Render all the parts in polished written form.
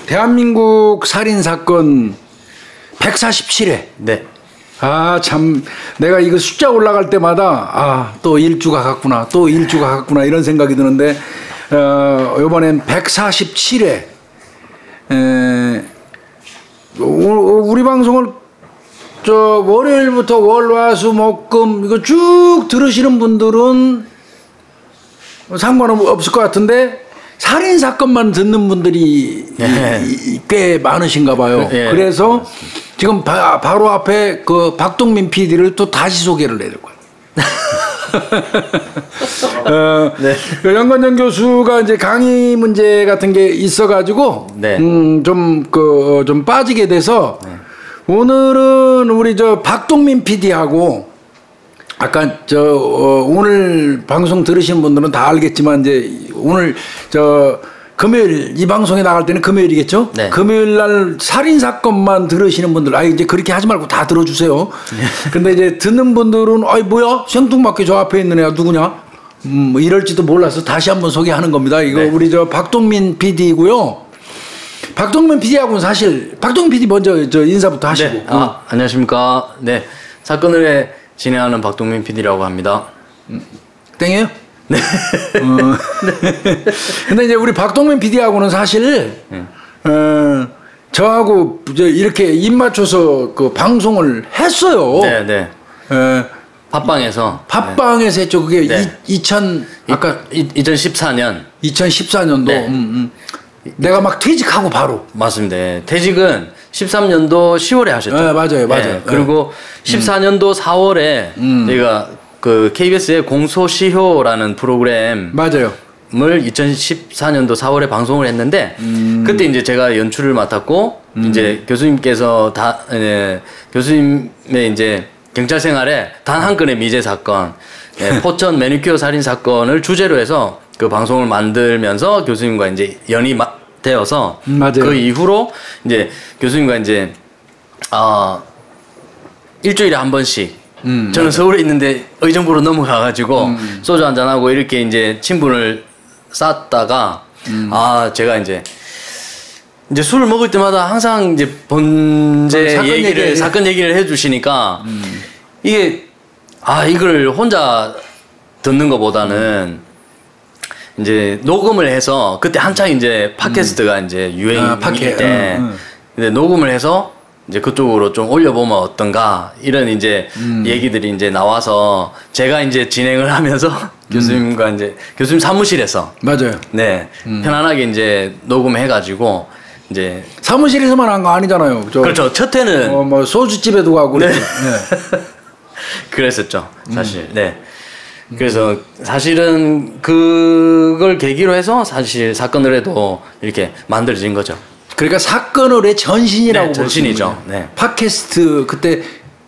대한민국 살인사건 147회. 네. 아, 참, 내가 이거 숫자 올라갈 때마다, 아, 또 일주가 갔구나, 또 일주가 갔구나, 이런 생각이 드는데, 요번엔 147회. 우리 방송을, 월요일부터 월, 화, 수, 목, 금, 이거 쭉 들으시는 분들은 상관없을 것 같은데, 살인사건만 듣는 분들이 꽤 많으신가 봐요. 그래서 지금 바로 앞에 그 박동민 PD를 또 다시 소개를 해야 될 거예요. 연관정 교수가 이제 강의 문제 같은 게 있어가지고 좀 빠지게 돼서 오늘은 우리 박동민 PD하고 아까 오늘 방송 들으시는 분들은 다 알겠지만 이제 오늘 금요일 이 방송에 나갈 때는 금요일이겠죠? 네. 금요일 날 살인 사건만 들으시는 분들, 이제 그렇게 하지 말고 다 들어주세요. 근데 이제 듣는 분들은 뭐야 생뚱맞게 저 앞에 있는 애가 누구냐? 뭐 이럴지도 몰라서 다시 한번 소개하는 겁니다. 이거 우리 박동민 PD고요. 박동민 PD하고는 사실 박동민 PD 먼저 인사부터 하시고. 네. 안녕하십니까? 네, 사건을 진행하는 박동민 PD라고 합니다. 땡이에요? 네. 근데 이제 우리 박동민 PD하고는 사실 저하고 이렇게 입 맞춰서 그 방송을 했어요. 네. 팟빵에서 했죠. 그게 2014년 2014년도 내가 막 퇴직하고 바로. 맞습니다. 퇴직은 13년도 10월에 하셨죠. 네, 맞아요. 그리고 14년도 4월에 저희가 그 KBS의 공소시효라는 프로그램 맞아요. 을 2014년도 4월에 방송을 했는데 그때 이제 제가 연출을 맡았고 이제 교수님께서 교수님의 이제 경찰 생활에 단 한 건의 미제 사건, 포천 매니큐어 살인 사건을 주제로 해서 그 방송을 만들면서 교수님과 이제 연이 되어서 그 이후로 이제 교수님과 이제 일주일에 한 번씩 저는 서울에 있는데 의정부로 넘어가가지고 소주 한잔하고 이렇게 이제 친분을 쌓다가 제가 이제 술을 먹을 때마다 항상 이제 번제 사건 얘기를 해주시니까 이게 이걸 혼자 듣는 것보다는 이제 녹음을 해서 그때 한창 이제 팟캐스트가 이제 유행일 때 근데 녹음을 해서 이제 그쪽으로 좀 올려보면 어떤가 이런 이제 얘기들이 이제 나와서 제가 이제 진행을 하면서 교수님과 이제 교수님 사무실에서 맞아요. 네 편안하게 이제 녹음해가지고 이제 사무실에서만 한 거 아니잖아요. 그렇죠. 첫 해는 뭐 소주집에도 가고 네. 그랬었죠. 사실 그래서 사실은 그걸 계기로 해서 사실 사건을 해도 이렇게 만들어진 거죠. 그러니까 사건을의 전신이라고 전신이죠. 팟캐스트 그때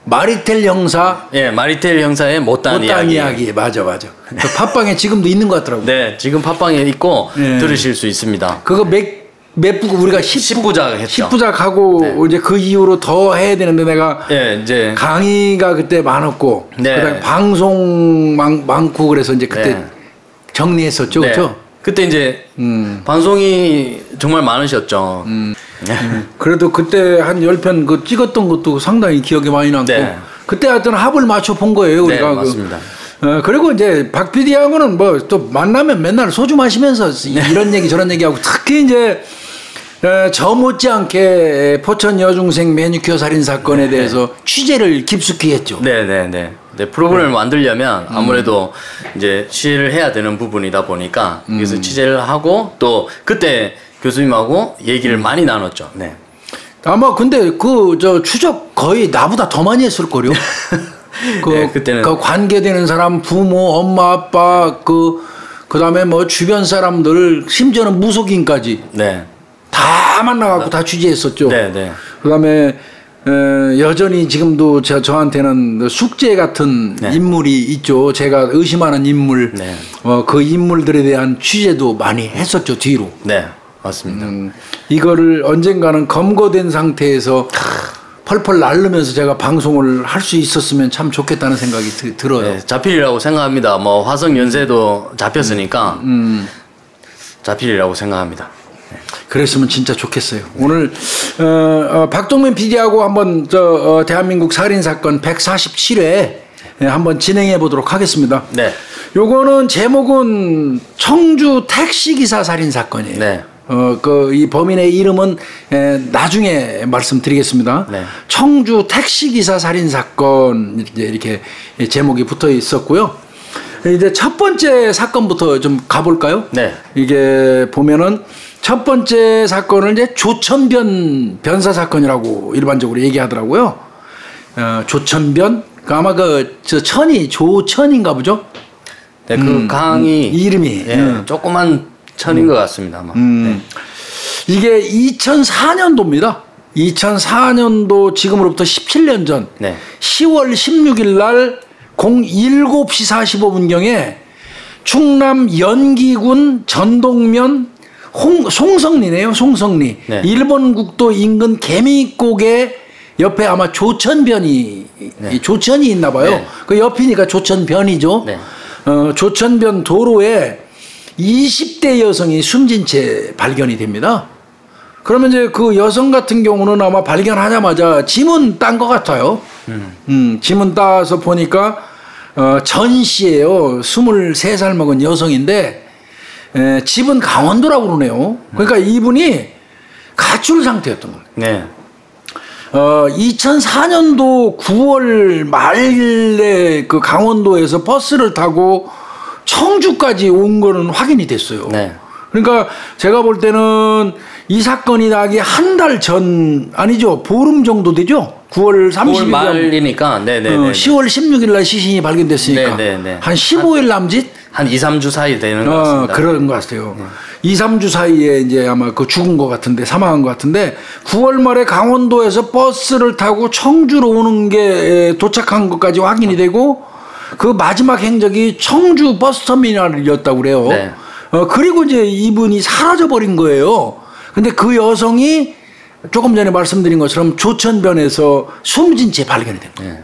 마리텔 형사. 마리텔 형사의 못다한 이야기. 맞아. 그 팟빵에 지금도 있는 것 같더라고요. 네, 지금 팟빵에 있고 들으실 수 있습니다. 그거 몇 부고 우리가 10부작 했죠. 10부작 하고 이제 그 이후로 더 해야 되는데 내가 이제 강의가 그때 많았고 그다음에 방송 많고 그래서 이제 그때 정리했었죠. 그렇죠? 그때 이제 방송이 정말 많으셨죠. 그래도 그때 한 10편 그 찍었던 것도 상당히 기억에 많이 남고 그때 하여튼 합을 맞춰 본 거예요. 우리가. 맞습니다. 그리고 이제 박 PD하고는 뭐 또 만나면 맨날 소주 마시면서 이런 얘기 저런 얘기하고 특히 이제 저 못지않게 포천 여중생 매니큐어 살인 사건에 대해서 취재를 깊숙이 했죠. 네. 프로그램을 만들려면 아무래도 이제 취재를 해야 되는 부분이다 보니까 그래서 취재를 하고 또 그때 교수님하고 얘기를 많이 나눴죠. 네. 아마 근데 추적 거의 나보다 더 많이 했을 거요. 그때는 그 관계되는 사람, 부모, 엄마, 아빠, 그다음에 뭐 주변 사람들, 심지어는 무속인까지 다 만나갖고 다 취재했었죠. 그다음에 여전히 지금도 저한테는 숙제 같은 인물이 있죠. 제가 의심하는 인물, 그 인물들에 대한 취재도 많이 했었죠. 뒤로. 네, 맞습니다. 이거를 언젠가는 검거된 상태에서 펄펄 날르면서 제가 방송을 할 수 있었으면 참 좋겠다는 생각이 들어요. 잡히리라고 생각합니다. 뭐 화성 연쇄도 잡혔으니까 잡히리라고 생각합니다. 그랬으면 진짜 좋겠어요. 오늘 박동민 PD하고 한번 대한민국 살인 사건 147회 한번 진행해 보도록 하겠습니다. 네. 요거는 제목은 청주 택시기사 살인 사건이에요. 네. 이 범인의 이름은 나중에 말씀드리겠습니다. 네. 청주 택시기사 살인 사건 이렇게 제목이 붙어 있었고요. 이제 첫 번째 사건부터 좀 가볼까요? 네. 이게 보면은 첫 번째 사건을 이제 조천변 변사 사건이라고 일반적으로 얘기하더라고요. 조천변, 아마 저 천이 조천인가 보죠? 네, 그 강이 이름이 조그만 천인 것 같습니다. 아마. 네. 이게 2004년도입니다. 2004년도 지금으로부터 17년 전 10월 16일 날 07시 45분경에 충남 연기군 전동면 송성리네요. 송성리. 네. 일본 국도 인근 개미곡의 옆에 아마 조천변이 조천이 있나 봐요. 네. 그 옆이니까 조천변이죠. 네. 조천변 도로에 20대 여성이 숨진 채 발견이 됩니다. 그러면 이제 그 여성 같은 경우는 아마 발견하자마자 짐은 딴 것 같아요. 짐은 따서 보니까 전 씨예요. 23살 먹은 여성인데 집은 강원도라고 그러네요. 그러니까 이분이 가출 상태였던 거예요. 네. 2004년도 9월 말에 그 강원도에서 버스를 타고 청주까지 온 거는 확인이 됐어요. 네. 그러니까 제가 볼 때는 이 사건이 나기 한 달 전 아니죠. 보름 정도 되죠. 9월 30일 9월 말이니까 10월 16일 날 시신이 발견됐으니까 한 15일 남짓 한 2, 3주 사이 되는 것 같습니다. 그런 것 같아요. 2, 3주 사이에 이제 아마 그 죽은 것 같은데 사망한 것 같은데 9월 말에 강원도에서 버스를 타고 청주로 오는 게 도착한 것까지 확인이 되고 그 마지막 행적이 청주 버스터미널이었다고 그래요. 네. 그리고 이제 이분이 사라져 버린 거예요. 근데 그 여성이 조금 전에 말씀드린 것처럼 조천변에서 숨진 채 발견이 된 거예요. 네.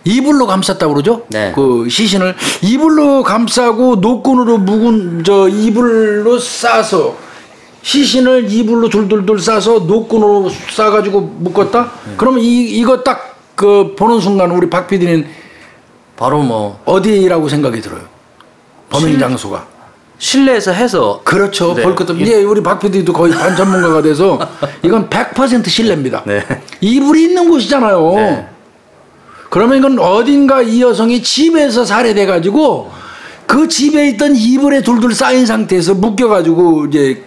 이불로 감쌌다고 그러죠? 네. 그 시신을 이불로 감싸고 노끈으로 묵은 이불로 싸서 시신을 이불로 둘둘둘 싸서 노끈으로 싸가지고 묶었다? 그러면 이거 딱 그 보는 순간 우리 박 PD는 바로 뭐 어디라고 생각이 들어요? 범행 장소가 실내에서 해서 그렇죠. 네. 볼 것도 이제 우리 박 PD도 거의 반 전문가가 돼서 이건 100% 실내입니다. 네. 이불이 있는 곳이잖아요. 네. 그러면 이건 어딘가 이 여성이 집에서 살해돼 가지고 그 집에 있던 이불에 둘둘 쌓인 상태에서 묶여가지고 이제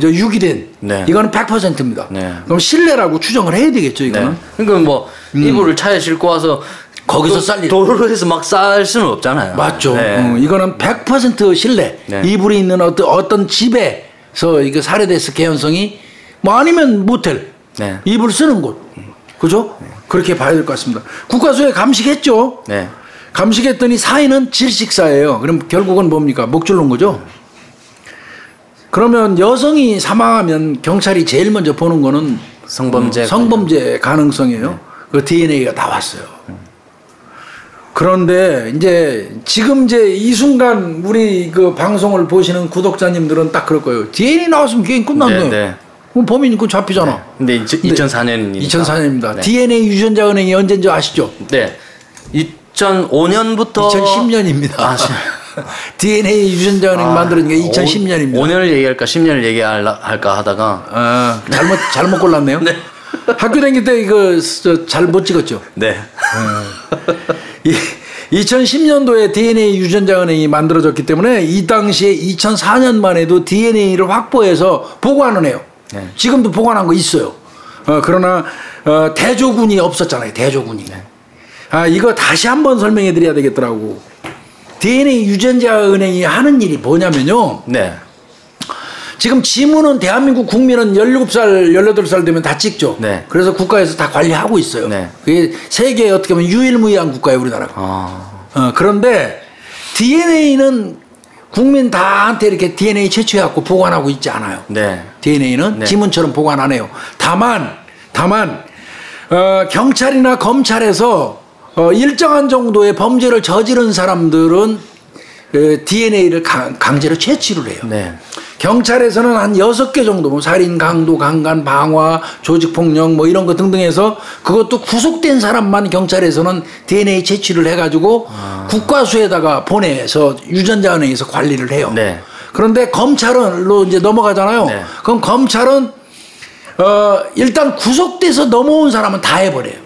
유기된 이거는 100%입니다. 네. 그럼 실내라고 추정을 해야 되겠죠, 이거는. 네. 그러니까 뭐 이불을 차에 싣고 와서 거기서 쌀 도로에서 막 쌀 수는 없잖아요. 맞죠. 네. 이거는 100% 실내. 네. 이불이 있는 어떤 집에서 이거 살해됐을 개연성이 뭐 아니면 모텔. 네. 이불 쓰는 곳. 그죠? 네. 그렇게 봐야 될 것 같습니다. 국과수에 감식했죠. 네. 감식했더니 사인은 질식사예요. 그럼 결국은 뭡니까? 목줄 놓은 거죠. 그러면 여성이 사망하면 경찰이 제일 먼저 보는 거는 성범죄 가능성이에요. 네. 그 DNA가 나왔어요. 그런데 지금 이 순간 우리 그 방송을 보시는 구독자님들은 딱 그럴 거예요. DNA 나왔으면 게임 끝났네. 네. 그럼 범인이 그 잡히잖아. 네. 근데 2004년입니다. 2004년입니다. 네. DNA 유전자 은행이 언제인지 아시죠? 네. 2005년부터 2010년입니다. DNA 유전자 은행 만들어진 게 2010년입니다. 5년을 얘기할까 10년을 얘기할까 하다가 잘못 골랐네요. 네. 학교 다닐 때 이거 잘 못 찍었죠. 네. 2010년도에 DNA 유전자 은행이 만들어졌기 때문에 이 당시에 2004년만 해도 DNA를 확보해서 보관을 해요. 네. 지금도 보관한 거 있어요. 그러나 대조군이 없었잖아요. 대조군이. 네. 이거 다시 한번 설명해 드려야 되겠더라고. DNA 유전자 은행이 하는 일이 뭐냐면요. 네. 지금 지문은 대한민국 국민은 17살, 18살 되면 다 찍죠. 네. 그래서 국가에서 다 관리하고 있어요. 네. 그게 세계에 어떻게 보면 유일무이한 국가예요, 우리나라가. 그런데 DNA는 국민 다한테 이렇게 DNA 채취해갖고 보관하고 있지 않아요. 네. DNA는 네. 지문처럼 보관 안 해요. 다만 경찰이나 검찰에서 일정한 정도의 범죄를 저지른 사람들은 DNA를 강제로 채취를 해요. 네. 경찰에서는 한 6개 정도, 뭐 살인, 강도, 강간, 방화, 조직폭력 뭐 이런 거 등등 해서 그것도 구속된 사람만 경찰에서는 DNA 채취를 해가지고 국과수에다가 보내서 유전자 은행에서 관리를 해요. 네. 그런데 검찰로 이제 넘어가잖아요. 네. 그럼 검찰은 일단 구속돼서 넘어온 사람은 다 해버려요.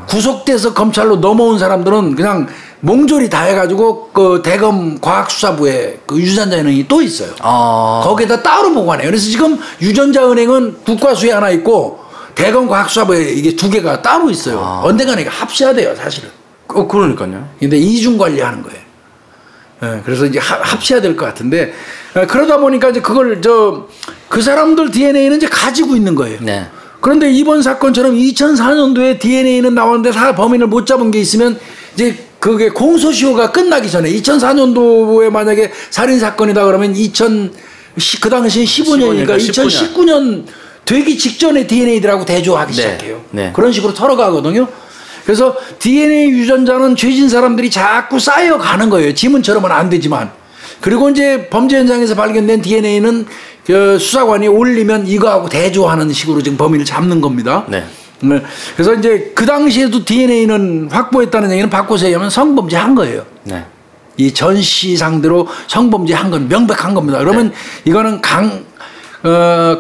구속돼서 검찰로 넘어온 사람들은 그냥 몽졸이 다 해가지고 그 대검 과학수사부에 그 유전자은행이 또 있어요. 거기에다 따로 보관해요. 그래서 지금 유전자은행은 국과수에 하나 있고 대검 과학수사부에 이게 2개가 따로 있어요. 언젠가는 이거 합쳐야 돼요, 사실은. 그러니까요. 근데 이중 관리하는 거예요. 네, 그래서 이제 합쳐야 될 것 같은데 그러다 보니까 이제 그걸 그 사람들 DNA는 이제 가지고 있는 거예요. 네. 그런데 이번 사건처럼 2004년도에 DNA는 나왔는데 범인을 못 잡은 게 있으면 이제 그게 공소시효가 끝나기 전에 2004년도에 만약에 살인 사건이다 그러면 그 당시 15년이니까 2019년 되기 직전에 DNA들하고 대조하기 시작해요. 네. 그런 식으로 털어가거든요. 그래서 DNA 유전자는 죄진 사람들이 자꾸 쌓여가는 거예요. 지문처럼은 안 되지만. 그리고 이제 범죄 현장에서 발견된 DNA는 그 수사관이 올리면 이거하고 대조하는 식으로 지금 범인을 잡는 겁니다. 네. 그래서 이제 그 당시에도 DNA는 확보했다는 얘기는 박고세에 의하면 성범죄 한 거예요. 네. 이 전 씨 상대로 성범죄 한 건 명백한 겁니다. 그러면 이거는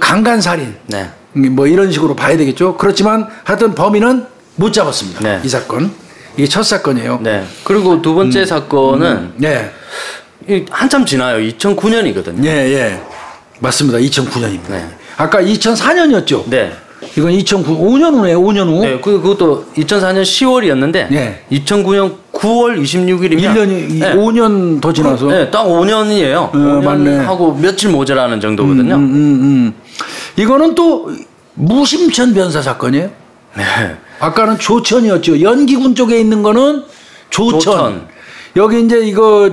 강간살인. 네. 뭐 이런 식으로 봐야 되겠죠. 그렇지만 하여튼 범인은 못 잡았습니다. 네. 이 사건. 이게 첫 사건이에요. 네. 그리고 두 번째 사건은 한참 지나요. 2009년이거든요. 예. 맞습니다. 2009년입니다. 네. 아까 2004년이었죠. 네. 이건 5년 후네. 5년 후. 네. 그것도 2004년 10월이었는데 네. 2009년 9월 26일이면 1년이 5년 더 지나서. 네, 딱 5년이에요. 5년 맞네. 하고 며칠 모자라는 정도거든요. 이거는 또 무심천 변사 사건이에요. 네. 아까는 조천이었죠. 연기군 쪽에 있는 거는 조천. 여기 이제 이거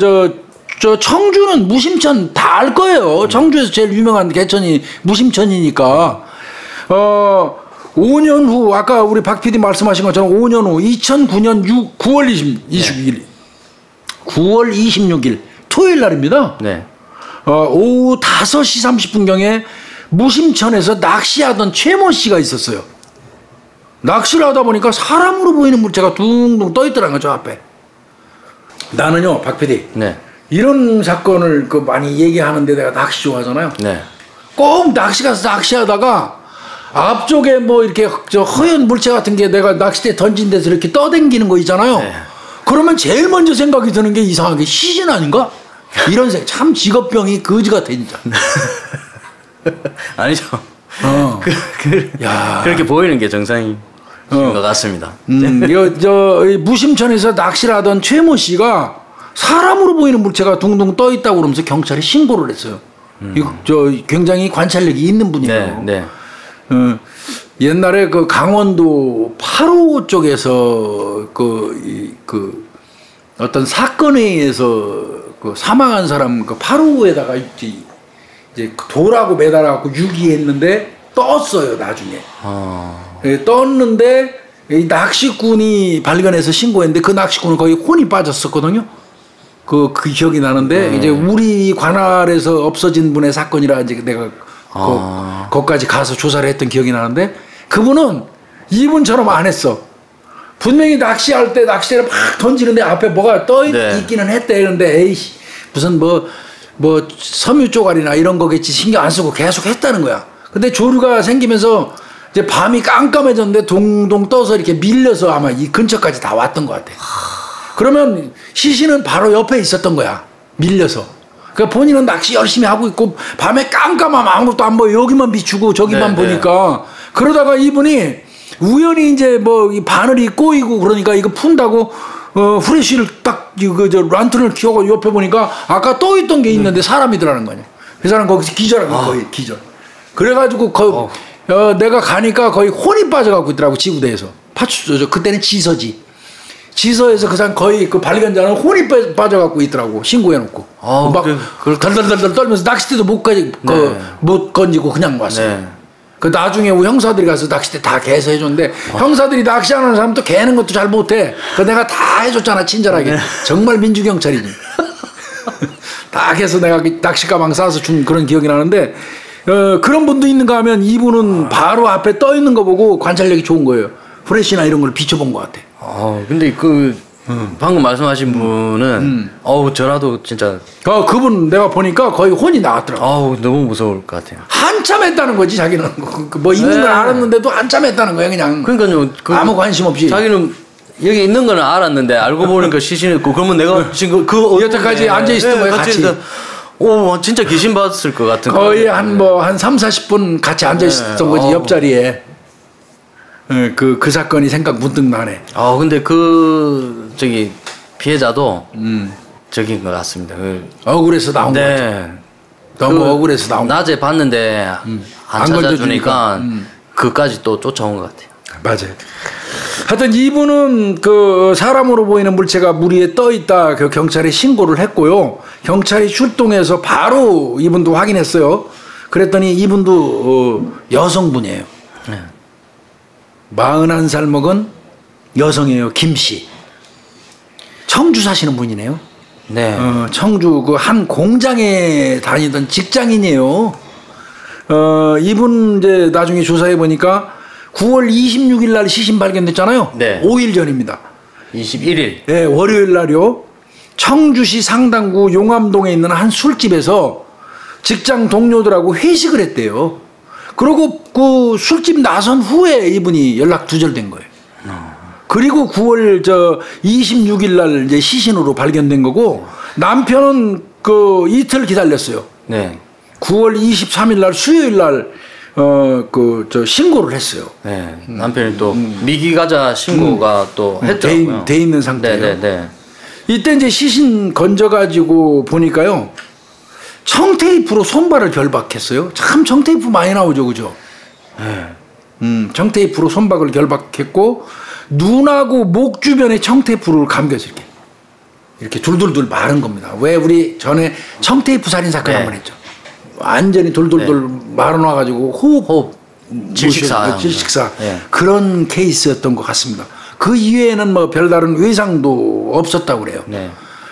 저 청주는 무심천 다 알 거예요. 청주에서 제일 유명한 개천이 무심천이니까. 5년 후 아까 우리 박 PD 말씀하신 것처럼 5년 후 2009년 9월 26일 9월 26일 토요일 날입니다. 네. 오후 5시 30분경에 무심천에서 낚시하던 최모 씨가 있었어요. 낚시를 하다 보니까 사람으로 보이는 물체가 둥둥 떠 있더라는 거죠, 앞에. 나는요, 박 PD. 네. 이런 사건을 많이 얘기하는데 내가 낚시 좋아하잖아요. 네. 꼭 낚시 가서 낚시하다가 앞쪽에 뭐 이렇게 허연 물체 같은 게 내가 낚싯대 던진 데서 이렇게 떠댕기는 거 있잖아요. 네. 그러면 제일 먼저 생각이 드는 게 이상하게 시신 아닌가? 이런 생각. 참 직업병이 거지 같아, 진짜. 아니죠. 그렇게 보이는 게 정상인 것 같습니다. 무심천에서 낚시를 하던 최모 씨가 사람으로 보이는 물체가 둥둥 떠 있다고 그러면서 경찰에 신고를 했어요. 굉장히 관찰력이 있는 분이에요. 네. 옛날에 그 강원도 8호 쪽에서 어떤 사건에 의해서 사망한 사람 8호에다가 이제 돌하고 매달아갖고 유기했는데 떴어요, 나중에. 떴는데 이 낚시꾼이 발견해서 신고했는데 그 낚시꾼은 거의 혼이 빠졌었거든요. 그 기억이 나는데 이제 우리 관할에서 없어진 분의 사건이라 이제 내가 거기까지 가서 조사를 했던 기억이 나는데 그분은 이분처럼 안 했어. 분명히 낚시할 때 낚시대를 막 던지는데 앞에 뭐가 떠 있기는 했대. 그런데 에이씨 무슨 뭐 섬유 쪼가리나 이런 거겠지 신경 안 쓰고 계속 했다는 거야. 근데 조류가 생기면서 이제 밤이 깜깜해졌는데 동동 떠서 이렇게 밀려서 아마 이 근처까지 다 왔던 것 같아. 그러면 시신은 바로 옆에 있었던 거야. 밀려서. 그러니까 본인은 낚시 열심히 하고 있고 밤에 깜깜하면 아무것도 안 보여. 여기만 비추고 저기만 보니까. 그러다가 이분이 우연히 이제 이 바늘이 꼬이고 그러니까 이거 푼다고 후레쉬를 딱 란턴을 켜고 옆에 보니까 아까 떠 있던 게 있는데 사람이더라는 거냐. 그 사람 거기서 기절한 거야. 거의 기절. 그래가지고 내가 가니까 거의 혼이 빠져갖고 있더라고. 지구대에서. 파출소 그때는 지서지. 지서에서 그 사람 거의 그 발견자는 혼이 빠져갖고 있더라고. 신고해놓고. 막 덜덜덜 떨면서 낚싯대도 못 건지고 그냥 왔어요. 네. 그 나중에 우리 형사들이 가서 낚싯대 다 개서해줬는데 형사들이 낚시하는 사람도 개는 것도 잘 못해. 그 내가 다 해줬잖아, 친절하게. 네. 정말 민주경찰이지. 딱 해서 내가 낚시 가방 싸서 준 그런 기억이 나는데 그런 분도 있는가 하면 이분은 바로 앞에 떠 있는 거 보고 관찰력이 좋은 거예요. 후레쉬나 이런 걸 비춰본 것 같아. 근데 방금 말씀하신 분은 저라도 진짜 그분 내가 보니까 거의 혼이 나왔더라고. 너무 무서울 것 같아요. 한참 했다는 거지 자기는. 뭐 있는 걸 알았는데도 한참 했다는 거야 그냥. 그러니까요. 아무 관심 없이. 자기는 여기 있는 거는 알았는데 알고 보니까 시신했고 그러면 내가 지금 여태까지 앉아 있었던 거야 같이. 진짜 귀신 봤을 것 같은 거의 한 3, 40분 같이 앉아 있었던 거지 옆자리에. 그 사건이 생각 문득 나네. 근데 피해자도 적인 것 같습니다. 억울해서 나온 거죠. 너무 억울해서 나온 거. 낮에 봤는데 안 찾아주니까 그까지 또 쫓아온 것 같아요. 맞아요. 하여튼 이분은 사람으로 보이는 물체가 물 위에 떠 있다 경찰에 신고를 했고요. 경찰이 출동해서 바로 이분도 확인했어요. 그랬더니 이분도 여성분이에요. 41살 먹은 여성이에요. 김씨. 청주 사시는 분이네요. 네. 청주 한 공장에 다니던 직장인이에요. 이분 이제 나중에 조사해 보니까 9월 26일 날 시신 발견됐잖아요. 네. 5일 전입니다. 21일. 네, 월요일 날요. 청주시 상당구 용암동에 있는 한 술집에서 직장 동료들하고 회식을 했대요. 그리고 그 술집 나선 후에 이분이 연락 두절된 거예요. 그리고 9월 26일 날 이제 시신으로 발견된 거고 남편은 이틀 기다렸어요. 네. 9월 23일 날 수요일 날 신고를 했어요. 네. 남편이 또 미기가자 신고가 또 했더라고요. 돼 있는 상태예요. 네. 이때 이제 시신 건져가지고 보니까요. 청테이프로 손발을 결박했어요. 참 청테이프 많이 나오죠, 그죠? 청테이프로 손발을 결박했고 눈하고 목 주변에 청테이프를 감겨서 이렇게 둘둘둘 마른 겁니다. 왜 우리 전에 청테이프 살인 사건 한번 했죠. 완전히 돌돌돌 말아놔가지고 호흡 질식사 그런 케이스였던 것 같습니다. 그 이외에는 뭐 별다른 외상도 없었다고 그래요.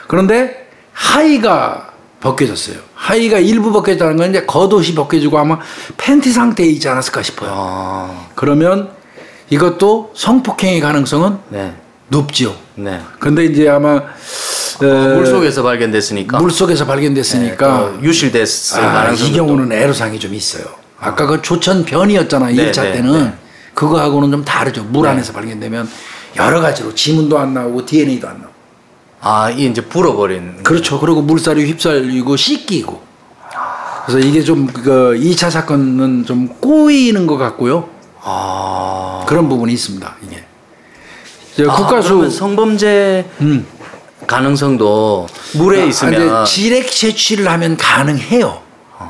그런데 하의가 벗겨졌어요. 하의가 일부 벗겨졌다는 건 이제 겉옷이 벗겨지고 아마 팬티 상태에 있지 않았을까 싶어요. 그러면 이것도 성폭행의 가능성은 높지요. 근데 이제 아마 물속에서 발견됐으니까. 유실됐을 가능성이 이 경우는 애로사항이 좀 있어요. 아까 그 조천변이었잖아. 1차 때는. 그거하고는 좀 다르죠. 물 안에서 발견되면 여러 가지로 지문도 안 나오고 DNA도 안 나오고. 이게 이제 불어버린. 그렇죠. 그리고 물살이 휩쓸리고 씻기고. 그래서 이게 좀 2차 사건은 좀 꼬이는 것 같고요. 그런 부분이 있습니다. 이게. 국가수 성범죄 가능성도 물에 있으면 질액 채취를 하면 가능해요.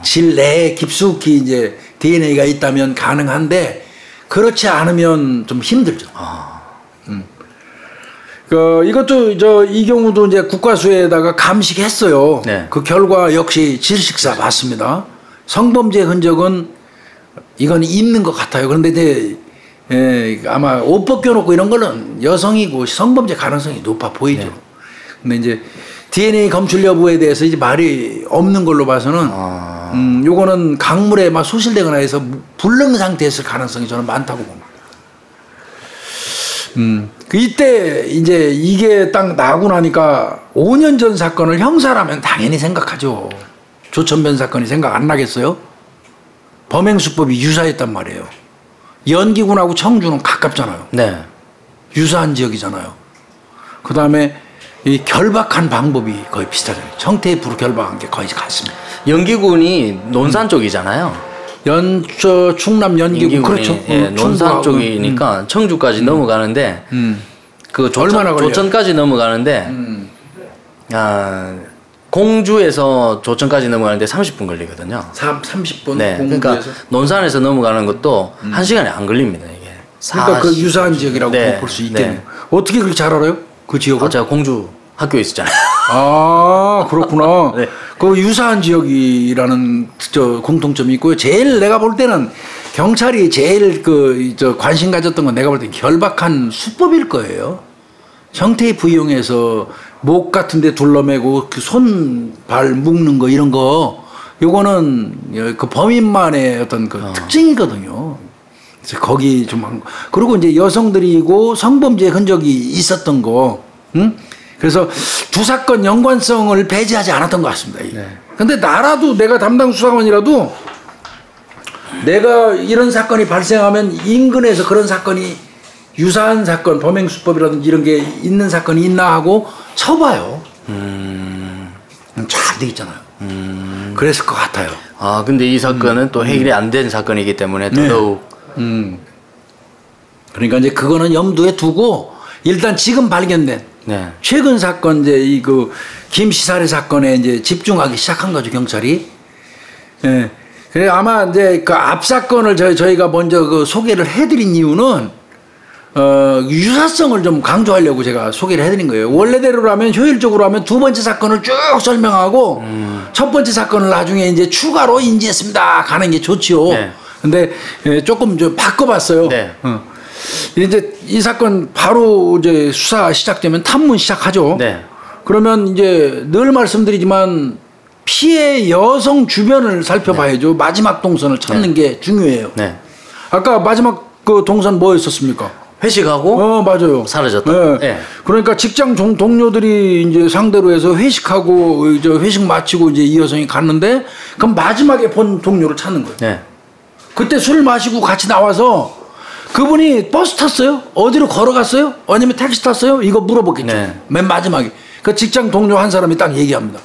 질 내에 깊숙이 이제 DNA가 있다면 가능한데 그렇지 않으면 좀 힘들죠. 이것도 이 경우도 이제 국과수에다가 감식했어요. 그 결과 역시 질식사 맞습니다. 성범죄 흔적은 이건 있는 것 같아요. 그런데 이제 아마 옷 벗겨놓고 이런 거는 여성이고 성범죄 가능성이 높아 보이죠. 근데 이제 DNA 검출 여부에 대해서 이제 말이 없는 걸로 봐서는 요거는 강물에 막 소실되거나 해서 불능 상태였을 가능성이 저는 많다고 봅니다. 이때 이제 이게 딱 나고 나니까 5년 전 사건을 형사라면 당연히 생각하죠. 조천변 사건이 생각 안 나겠어요? 범행 수법이 유사했단 말이에요. 연기군하고 청주는 가깝잖아요. 유사한 지역이잖아요. 그 다음에 이 결박한 방법이 거의 비슷하잖아요. 청테이프로 결박한 게 거의 같습니다. 연기군이 논산 쪽이잖아요. 충남 연기군 그렇죠. 논산 쪽이니까 청주까지 넘어가는데 조천까지 넘어가는데 공주에서 조천까지 넘어가는데 30분 걸리거든요. 30분. 그러니까 논산에서 넘어가는 것도 1시간이 안 걸립니다. 이게. 그러니까 그 유사한 지역이라고 볼 수 있겠네요. 어떻게 그렇게 잘 알아요? 그 지역을? 제가 공주 학교에 있었잖아요. 그렇구나. 그 유사한 지역이라는 공통점이 있고요. 제일 내가 볼 때는 경찰이 제일 관심 가졌던 건 내가 볼 때 결박한 수법일 거예요. 청테이프 이용해서 목 같은데 둘러매고 그 손 발 묶는 거 이런 거 요거는 그 범인만의 어떤 그 특징이거든요. 그래서 거기 좀 그리고 이제 여성들이고 성범죄 흔적이 있었던 거, 응? 그래서 두 사건 연관성을 배제하지 않았던 것 같습니다. 네. 근데 나라도 내가 담당 수사관이라도 내가 이런 사건이 발생하면 인근에서 그런 사건이 유사한 사건, 범행수법이라든지 이런 게 있는 사건이 있나 하고 쳐봐요. 잘 돼 있잖아요. 그랬을 것 같아요. 아, 근데 이 사건은 또 해결이 안 된 사건이기 때문에 더더욱. 네. 그러니까 이제 그거는 염두에 두고 일단 지금 발견된 네. 최근 사건 이제 이 그 김씨 살해 사건에 이제 집중하기 시작한 거죠, 경찰이. 예. 그래 아마 이제 그 앞 사건을 저희가 먼저 그 소개를 해드린 이유는 유사성을 좀 강조하려고 제가 소개를 해드린 거예요. 원래대로라면 효율적으로 하면 두 번째 사건을 쭉 설명하고 첫 번째 사건을 나중에 이제 추가로 인지했습니다 가는 게 좋지요. 네. 근데 조금 좀 바꿔봤어요. 네. 이제 이 사건 바로 이제 수사 시작되면 탐문 시작하죠. 네. 그러면 이제 늘 말씀드리지만 피해 여성 주변을 살펴봐야죠. 네. 마지막 동선을 찾는 네. 게 중요해요. 네. 아까 마지막 그 동선 뭐였었습니까? 회식하고 맞아요. 사라졌다. 네. 네. 그러니까 직장 동료들이 이제 상대로 해서 회식하고 이제 회식 마치고 이제 이 여성이 갔는데 그럼 마지막에 본 동료를 찾는 거예요. 네. 그때 술 마시고 같이 나와서 그분이 버스 탔어요? 어디로 걸어갔어요? 아니면 택시 탔어요? 이거 물어보겠죠. 네. 맨 마지막에 그 직장 동료 한 사람이 딱 얘기합니다.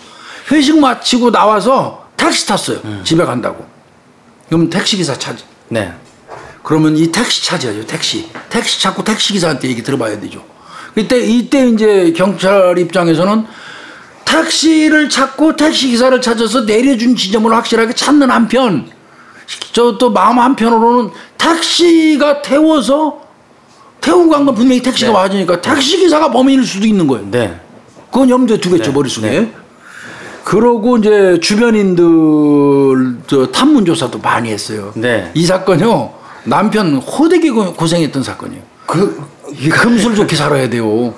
회식 마치고 나와서 택시 탔어요. 집에 간다고. 그럼 택시기사 찾지. 네. 그러면 이 택시 찾아야죠. 택시 찾고 택시기사한테 얘기 들어봐야 되죠. 이때 이제 경찰 입장에서는 택시를 찾고 택시기사를 찾아서 내려준 지점을 확실하게 찾는 한편 또 마음 한편으로는 택시가 태우고 간 건 분명히 택시가 네. 맞으니까 택시기사가 범인일 수도 있는 거예요. 네. 그건 염두에 두겠죠. 네. 머릿속에. 네. 그러고 이제 주변인들 탐문 조사도 많이 했어요. 네. 이 사건요. 남편 호되게 고생했던 사건이에요. 금술 좋게 살아야 돼요.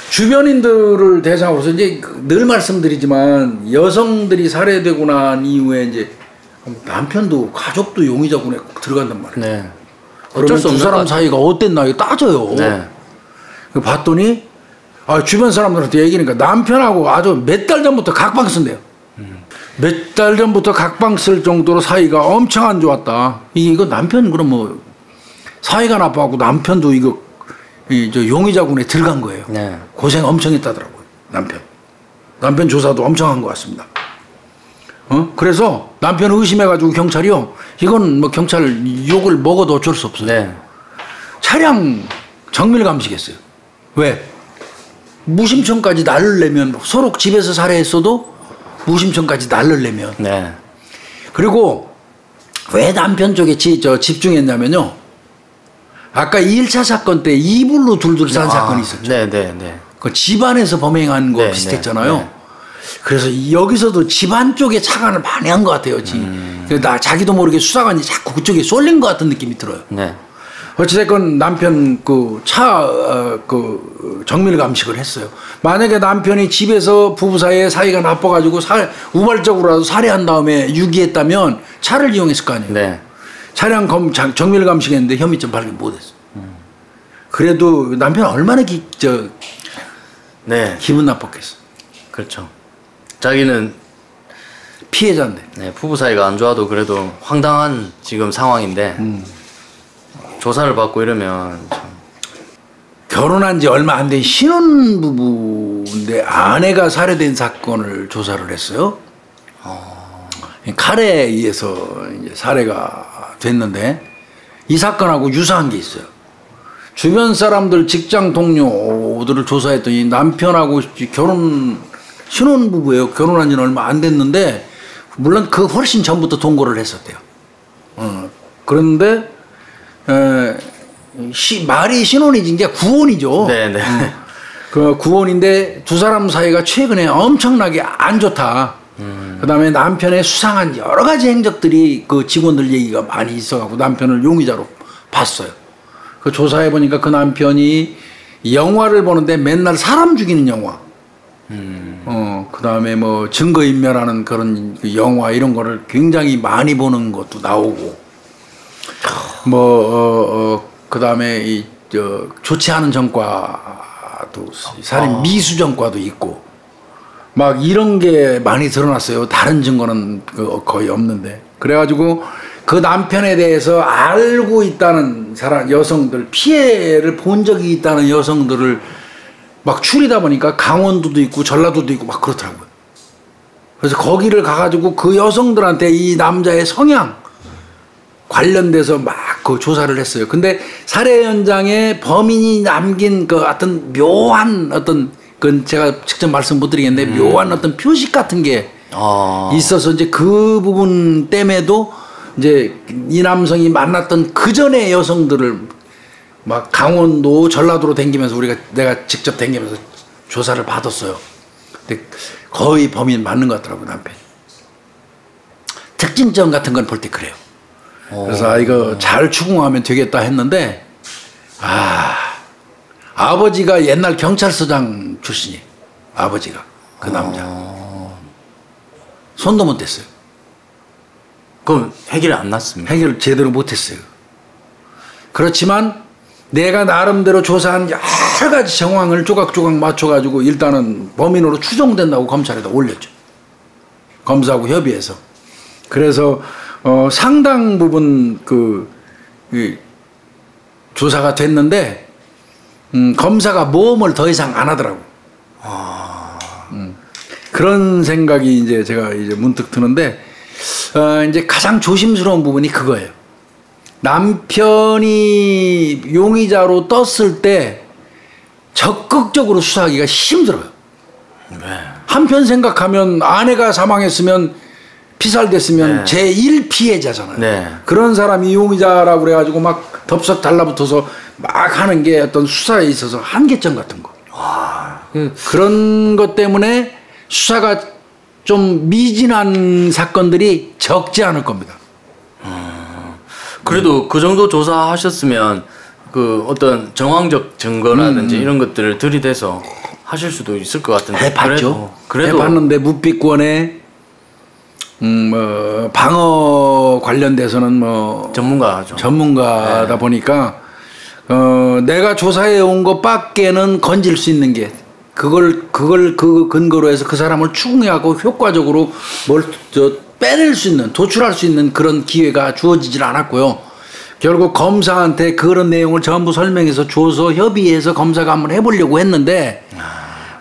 주변인들을 대상으로서 이제 늘 말씀드리지만 여성들이 살해되고 난 이후에 이제 남편도 가족도 용의자군에 들어간단 말이에요. 네. 어쩔 수 없는 두 사람 사이가 어땠나 이거 따져요. 네. 봤더니 주변 사람들한테 얘기하니까 남편하고 아주 몇 달 전부터 각방 쓴대요. 몇 달 전부터 각방 쓸 정도로 사이가 엄청 안 좋았다. 이거 남편 그럼 뭐 사이가 나빠갖고 남편도 이거 저 용의자군에 들어간 거예요. 네. 고생 엄청 했다더라고요. 남편 조사도 엄청 한 것 같습니다. 그래서 남편을 의심해가지고 경찰이요. 이건 뭐 경찰 욕을 먹어도 어쩔 수 없어요. 네. 차량 정밀 감식했어요. 왜? 무심청까지 날을 내면 서로 집에서 살해했어도 무심청까지 날을 내면. 네. 그리고 왜 남편 쪽에 집중했냐면요. 아까 1차 사건 때 이불로 둘둘 싼 사건이 있었죠. 네. 그 집안에서 범행한 거 비슷했잖아요. 네. 그래서 여기서도 집안 쪽에 착안을 많이 한 것 같아요. 자기도 모르게 수사관이 자꾸 그쪽에 쏠린 것 같은 느낌이 들어요. 네. 어찌됐건 남편 정밀 감식을 했어요. 만약에 남편이 집에서 부부 사이에 사이가 나빠가지고 우발적으로라도 살해한 다음에 유기했다면 차를 이용했을 거 아니에요. 네. 차량 정밀 감식했는데 혐의점 발견 못했어. 그래도 남편 얼마나 네. 기분 나빴겠어. 그렇죠. 자기는 피해자인데. 네, 부부 사이가 안 좋아도 그래도 황당한 지금 상황인데 조사를 받고 이러면 참. 결혼한 지 얼마 안 된 신혼부부인데 아내가 살해된 사건을 조사를 했어요. 칼에 의해서 이제 살해가 됐는데 이 사건하고 유사한 게 있어요. 주변 사람들 직장 동료들을 조사했더니 남편하고 신혼부부예요. 결혼한 지는 얼마 안 됐는데 물론 그 훨씬 전부터 동거를 했었대요. 그런데 말이 신혼이지 이제 구혼이죠. 네네. 그 구혼인데 두 사람 사이가 최근에 엄청나게 안 좋다. 그다음에 남편의 수상한 여러 가지 행적들이 그 직원들 얘기가 많이 있어갖고 남편을 용의자로 봤어요. 그 조사해 보니까 그 남편이 영화를 보는데 맨날 사람 죽이는 영화. 그다음에 뭐 증거인멸하는 그런 영화 이런 거를 굉장히 많이 보는 것도 나오고, 그다음에 좋지 않은 전과도, 살인 미수 전과도 있고, 막 이런 게 많이 드러났어요. 다른 증거는 거의 없는데. 그래가지고 그 남편에 대해서 알고 있다는 여성들, 피해를 본 적이 있다는 여성들을 막 추리다 보니까 강원도도 있고 전라도도 있고 막 그렇더라고요. 그래서 거기를 가가지고 그 여성들한테 이 남자의 성향 관련돼서 막 그 조사를 했어요. 근데 살해 현장에 범인이 남긴 그 어떤 묘한 어떤, 그건 제가 직접 말씀 못 드리겠는데 묘한 어떤 표식 같은 게 있어서 이제 그 부분 때문에도 이제 이 남성이 만났던 그 전에 여성들을 막 강원도 전라도로 댕기면서 내가 직접 댕기면서 조사를 받았어요. 근데 거의 범인 맞는 것 같더라고요, 남편이. 특징점 같은 건 볼 때 그래요. 그래서 이거 잘 추궁하면 되겠다 했는데, 아버지가 옛날 경찰서장 출신이에요. 아버지가. 그 남자. 손도 못 댔어요. 그럼 해결이 안 났습니다. 해결을 제대로 못했어요. 그렇지만 내가 나름대로 조사한 여러 가지 정황을 조각조각 맞춰가지고 일단은 범인으로 추정된다고 검찰에다 올렸죠. 검사하고 협의해서. 그래서 상당 부분 조사가 됐는데, 검사가 모험을 더 이상 안 하더라고. 그런 생각이 이제 제가 이제 문득 드는데, 이제 가장 조심스러운 부분이 그거예요. 남편이 용의자로 떴을 때 적극적으로 수사하기가 힘들어요. 네. 한편 생각하면 아내가 사망했으면 피살됐으면 제1 피해자잖아요. 네. 그런 사람이 용의자라고 그래가지고 막 덥석 달라붙어서 막 하는 게 어떤 수사에 있어서 한계점 같은 거. 그런 것 때문에 수사가 좀 미진한 사건들이 적지 않을 겁니다. 그래도 그 정도 조사하셨으면 그 어떤 정황적 증거라든지 이런 것들을 들이대서 하실 수도 있을 것 같은데. 해봤죠. 그래도 해봤는데 묵비권에 방어 관련돼서는 뭐 전문가죠. 전문가다 보니까 내가 조사해 온 것밖에는 건질 수 있는 게 그걸 그 근거로 해서 그 사람을 추궁하고 효과적으로 빼낼 수 있는, 도출할 수 있는 그런 기회가 주어지질 않았고요. 결국 검사한테 그런 내용을 전부 설명해서 줘서 협의해서 검사가 한번 해보려고 했는데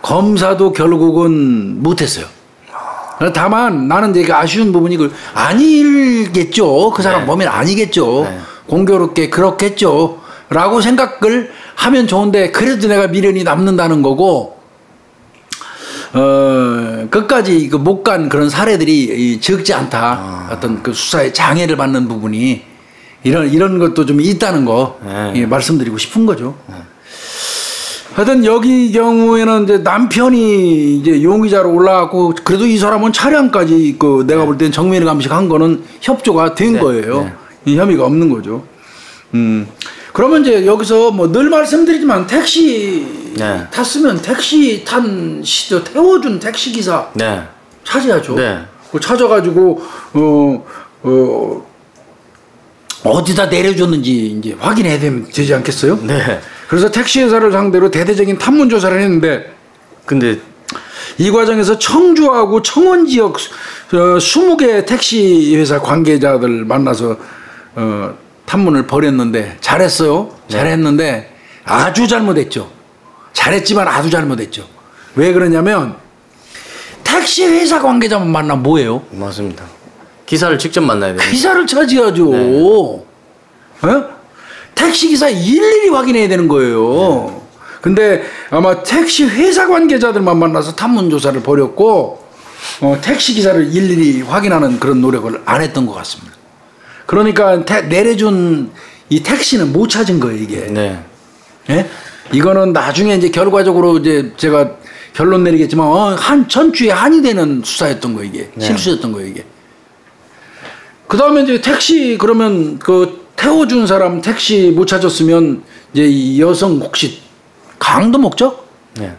검사도 결국은 못했어요. 다만 나는 되게 아쉬운 부분이 아니겠죠. 그 사람 범인 아니겠죠. 공교롭게 그렇겠죠. 라고 생각을 하면 좋은데, 그래도 내가 미련이 남는다는 거고, 끝까지 못 간 그런 사례들이 적지 않다. 어떤 그 수사에 장애를 받는 부분이 이런 것도 좀 있다는 거 말씀드리고 싶은 거죠. 하여튼 여기 경우에는 이제 남편이 이제 용의자로 올라갔고, 그래도 이 사람은 차량까지 내가 볼 땐 정밀 감식한 거는 협조가 된 거예요. 이 혐의가 없는 거죠. 그러면 이제 여기서 뭐 늘 말씀드리지만 택시 탔으면 택시 탄 시도 태워준 택시 기사 찾아야죠. 찾아가지고 어디다 내려줬는지 이제 확인해야 되지 않겠어요? 그래서 택시 회사를 상대로 대대적인 탐문 조사를 했는데, 근데 이 과정에서 청주하고 청원 지역 20개 택시 회사 관계자들 만나서 탐문을 벌였는데 잘했어요. 잘했는데 아주 잘못했죠. 잘했지만 아주 잘못했죠. 왜 그러냐면 택시 회사 관계자만 만나면 뭐예요? 맞습니다. 기사를 직접 만나야 돼요. 기사를 찾아야죠. 택시 기사 일일이 확인해야 되는 거예요. 근데 아마 택시 회사 관계자들만 만나서 탐문 조사를 벌였고 택시 기사를 일일이 확인하는 그런 노력을 안 했던 것 같습니다. 그러니까 내려준 이 택시는 못 찾은 거예요, 이게. 이거는 나중에 이제 결과적으로 이제 제가 결론 내리겠지만 천추에 한이 되는 수사였던 거, 이게. 실수였던 거, 이게. 그 다음에 이제 택시, 그러면 태워준 사람 택시 못 찾았으면 이제 이 여성 혹시 강도 목적? 네.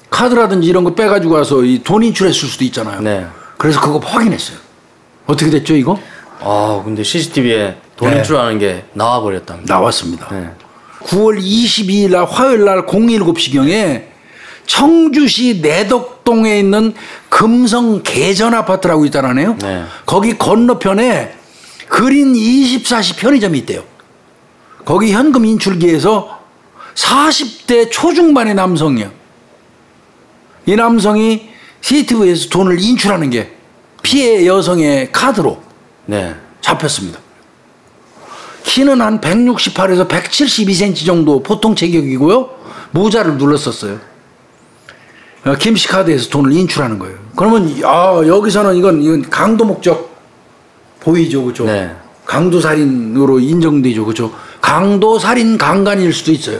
카드라든지 이런 거 빼가지고 와서 이 돈 인출했을 수도 있잖아요. 네. 그래서 그거 확인했어요. 어떻게 됐죠, 이거? 아, 근데 CCTV에 돈 네. 인출하는 게 나와버렸답니다. 나왔습니다. 네. 9월 22일 날 화요일 날 07시경에 청주시 내덕동에 있는 금성 개전 아파트라고 있잖아요. 네. 거기 건너편에 그린 24시 편의점이 있대요. 거기 현금 인출기에서 40대 초중반의 남성이요. 이 남성이 CCTV에서 돈을 인출하는 게 피해 여성의 카드로 네. 잡혔습니다. 키는 한 168에서 172cm 정도 보통 체격이고요. 모자를 눌렀었어요. 김씨 카드에서 돈을 인출하는 거예요. 그러면 여기서는 이건 강도 목적 보이죠, 그죠? 네. 강도 살인으로 인정되죠, 그죠? 강도 살인 강간일 수도 있어요.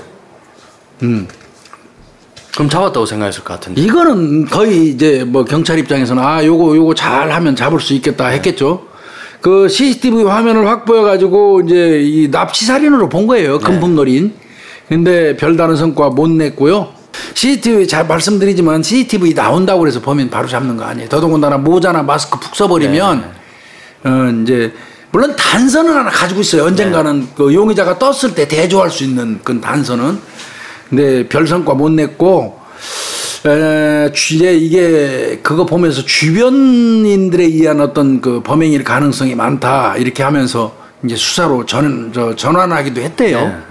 그럼 잡았다고 생각했을 것 같은데. 이거는 거의 이제 뭐 경찰 입장에서는 요거 잘하면 잡을 수 있겠다 했겠죠. 그 CCTV 화면을 확보해 가지고 이제 이 납치 살인으로 본 거예요. 금품놀인. 근데 별다른 성과 못 냈고요. CCTV 잘 말씀드리지만 CCTV 나온다고 그래서 범인 바로 잡는 거 아니에요. 더더군다나 모자나 마스크 푹 써버리면 이제 물론 단서는 하나 가지고 있어요. 언젠가는 그 용의자가 떴을 때 대조할 수 있는 그 단서는. 근데 별 성과 못 냈고 이게 그거 보면서 주변인들에 의한 어떤 그 범행일 가능성이 많다 이렇게 하면서 이제 수사로 전환하기도 했대요.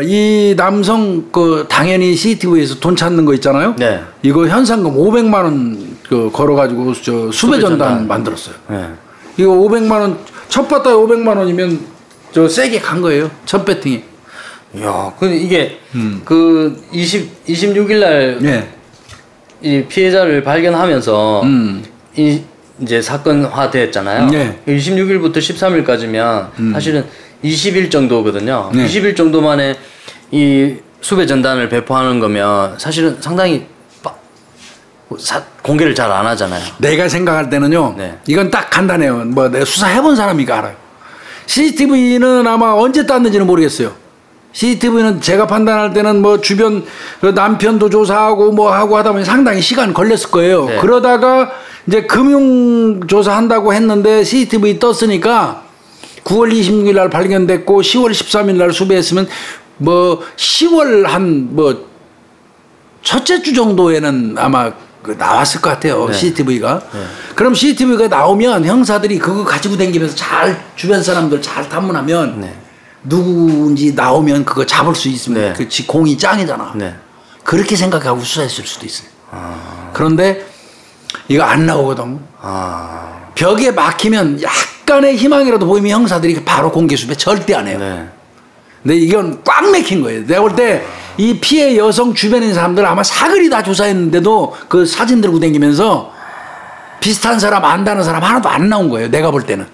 이 남성 그 당연히 CCTV에서 돈 찾는 거 있잖아요. 네. 이거 현상금 500만 원 그 걸어가지고 수배 전단 만들었어요. 이거 500만 원 첫 바닥에 500만 원이면 세게 간 거예요. 첫 배팅이. 야, 근데 이게 그 26일 날 이 피해자를 발견하면서 이제 사건화 됐잖아요. 26일부터 13일까지면 사실은 20일 정도거든요. 20일 정도 만에 이 수배 전단을 배포하는 거면 사실은 상당히 공개를 잘 안 하잖아요. 내가 생각할 때는요. 이건 딱 간단해요. 뭐 내가 수사해본 사람이니까 알아요. CCTV는 아마 언제 땄는지는 모르겠어요. CCTV는 제가 판단할 때는 뭐 주변 남편도 조사하고 뭐 하고 하다 보니 상당히 시간 걸렸을 거예요. 그러다가 이제 금융 조사한다고 했는데 CCTV 떴으니까 9월 26일 날 발견됐고 10월 13일 날 수배했으면 뭐 10월 한 뭐 첫째 주 정도에는 아마 나왔을 것 같아요. CCTV가. 그럼 CCTV가 나오면 형사들이 그거 가지고 다니면서 잘 주변 사람들 잘 탐문하면 누구인지 나오면 그거 잡을 수 있으면 그치 공이 짱이잖아. 그렇게 생각하고 수사했을 수도 있어요. 그런데 이거 안 나오거든. 벽에 막히면 약간의 희망이라도 보이면 형사들이 바로 공개 수배 절대 안 해요. 근데 이건 꽉 막힌 거예요. 내가 볼 때 이 피해 여성 주변에 있는 사람들 아마 사거리 다 조사했는데도 그 사진 들고 다니면서 비슷한 사람 안다는 사람 하나도 안 나온 거예요. 내가 볼 때는.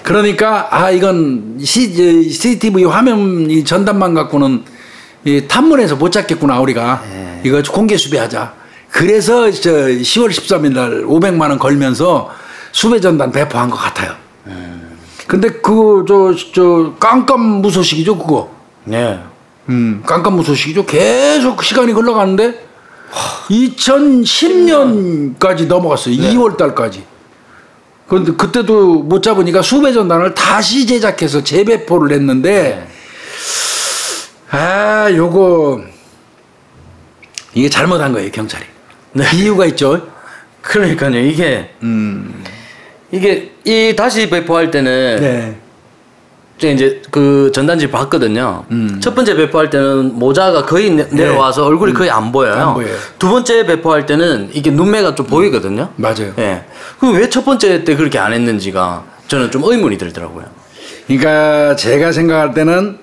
그러니까 이건 CCTV 화면 이 전단만 갖고는 이 탐문해서 못 잡겠구나 우리가. 이거 공개 수배하자. 그래서 10월 13일 날 500만 원 걸면서 수배 전단 배포한 것 같아요. 근데 그거 깜깜무소식이죠 그거. 깜깜무소식이죠. 계속 시간이 흘러가는데 2010년까지 넘어갔어요. 2월 달까지. 그런데 그때도 못 잡으니까 수배 전단을 다시 제작해서 재배포를 했는데 요거 이게 잘못한 거예요 경찰이. 이유가 있죠. 그러니까요. 이게 이 다시 배포할 때는 이제 그 전단지 봤거든요. 첫 번째 배포할 때는 모자가 거의 내려와서 얼굴이 거의 안 보여요. 안 보여요. 두 번째 배포할 때는 이게 눈매가 좀 보이거든요. 맞아요. 그럼 왜 첫 번째 때 그렇게 안 했는지가 저는 좀 의문이 들더라고요. 그러니까 제가 생각할 때는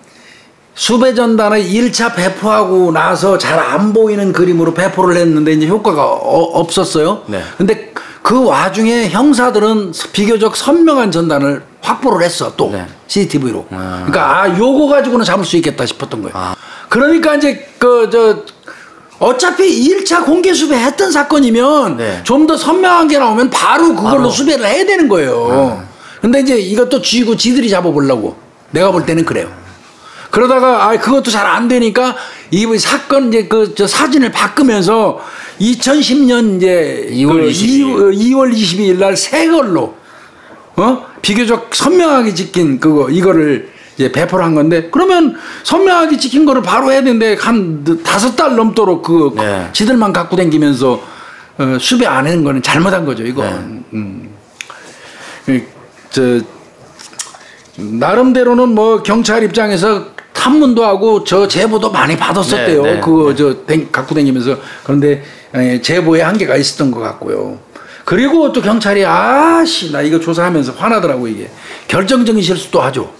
수배 전단을 1차 배포하고 나서 잘 안 보이는 그림으로 배포를 했는데 이제 효과가 없었어요. 근데 그 와중에 형사들은 비교적 선명한 전단을 확보를 했어 또 CCTV로. 그러니까 요거 가지고는 잡을 수 있겠다 싶었던 거예요. 그러니까 이제 어차피 1차 공개 수배했던 사건이면 좀 더 선명한 게 나오면 바로 그걸로 수배를 해야 되는 거예요. 근데 이제 이것도 쥐고 지들이 잡아보려고 내가 볼 때는 그래요. 그러다가 그것도 잘 안 되니까 이 사건 이제 저 사진을 바꾸면서 2010년 이제 2월 22일 날 새 걸로 비교적 선명하게 찍힌 이거를 이제 배포를 한 건데, 그러면 선명하게 찍힌 거를 바로 해야 되는데 한 5달 넘도록 네. 지들만 갖고 다니면서 수배 안 하는 거는 잘못한 거죠, 이거. 네. 나름대로는 뭐 경찰 입장에서 탐문도 하고 저 제보도 많이 받았었대요. 네, 네, 그거 갖고 다니면서. 그런데 제보에 한계가 있었던 것 같고요. 그리고 또 경찰이 나 이거 조사하면서 화나더라고. 이게 결정적인 실수도 하죠.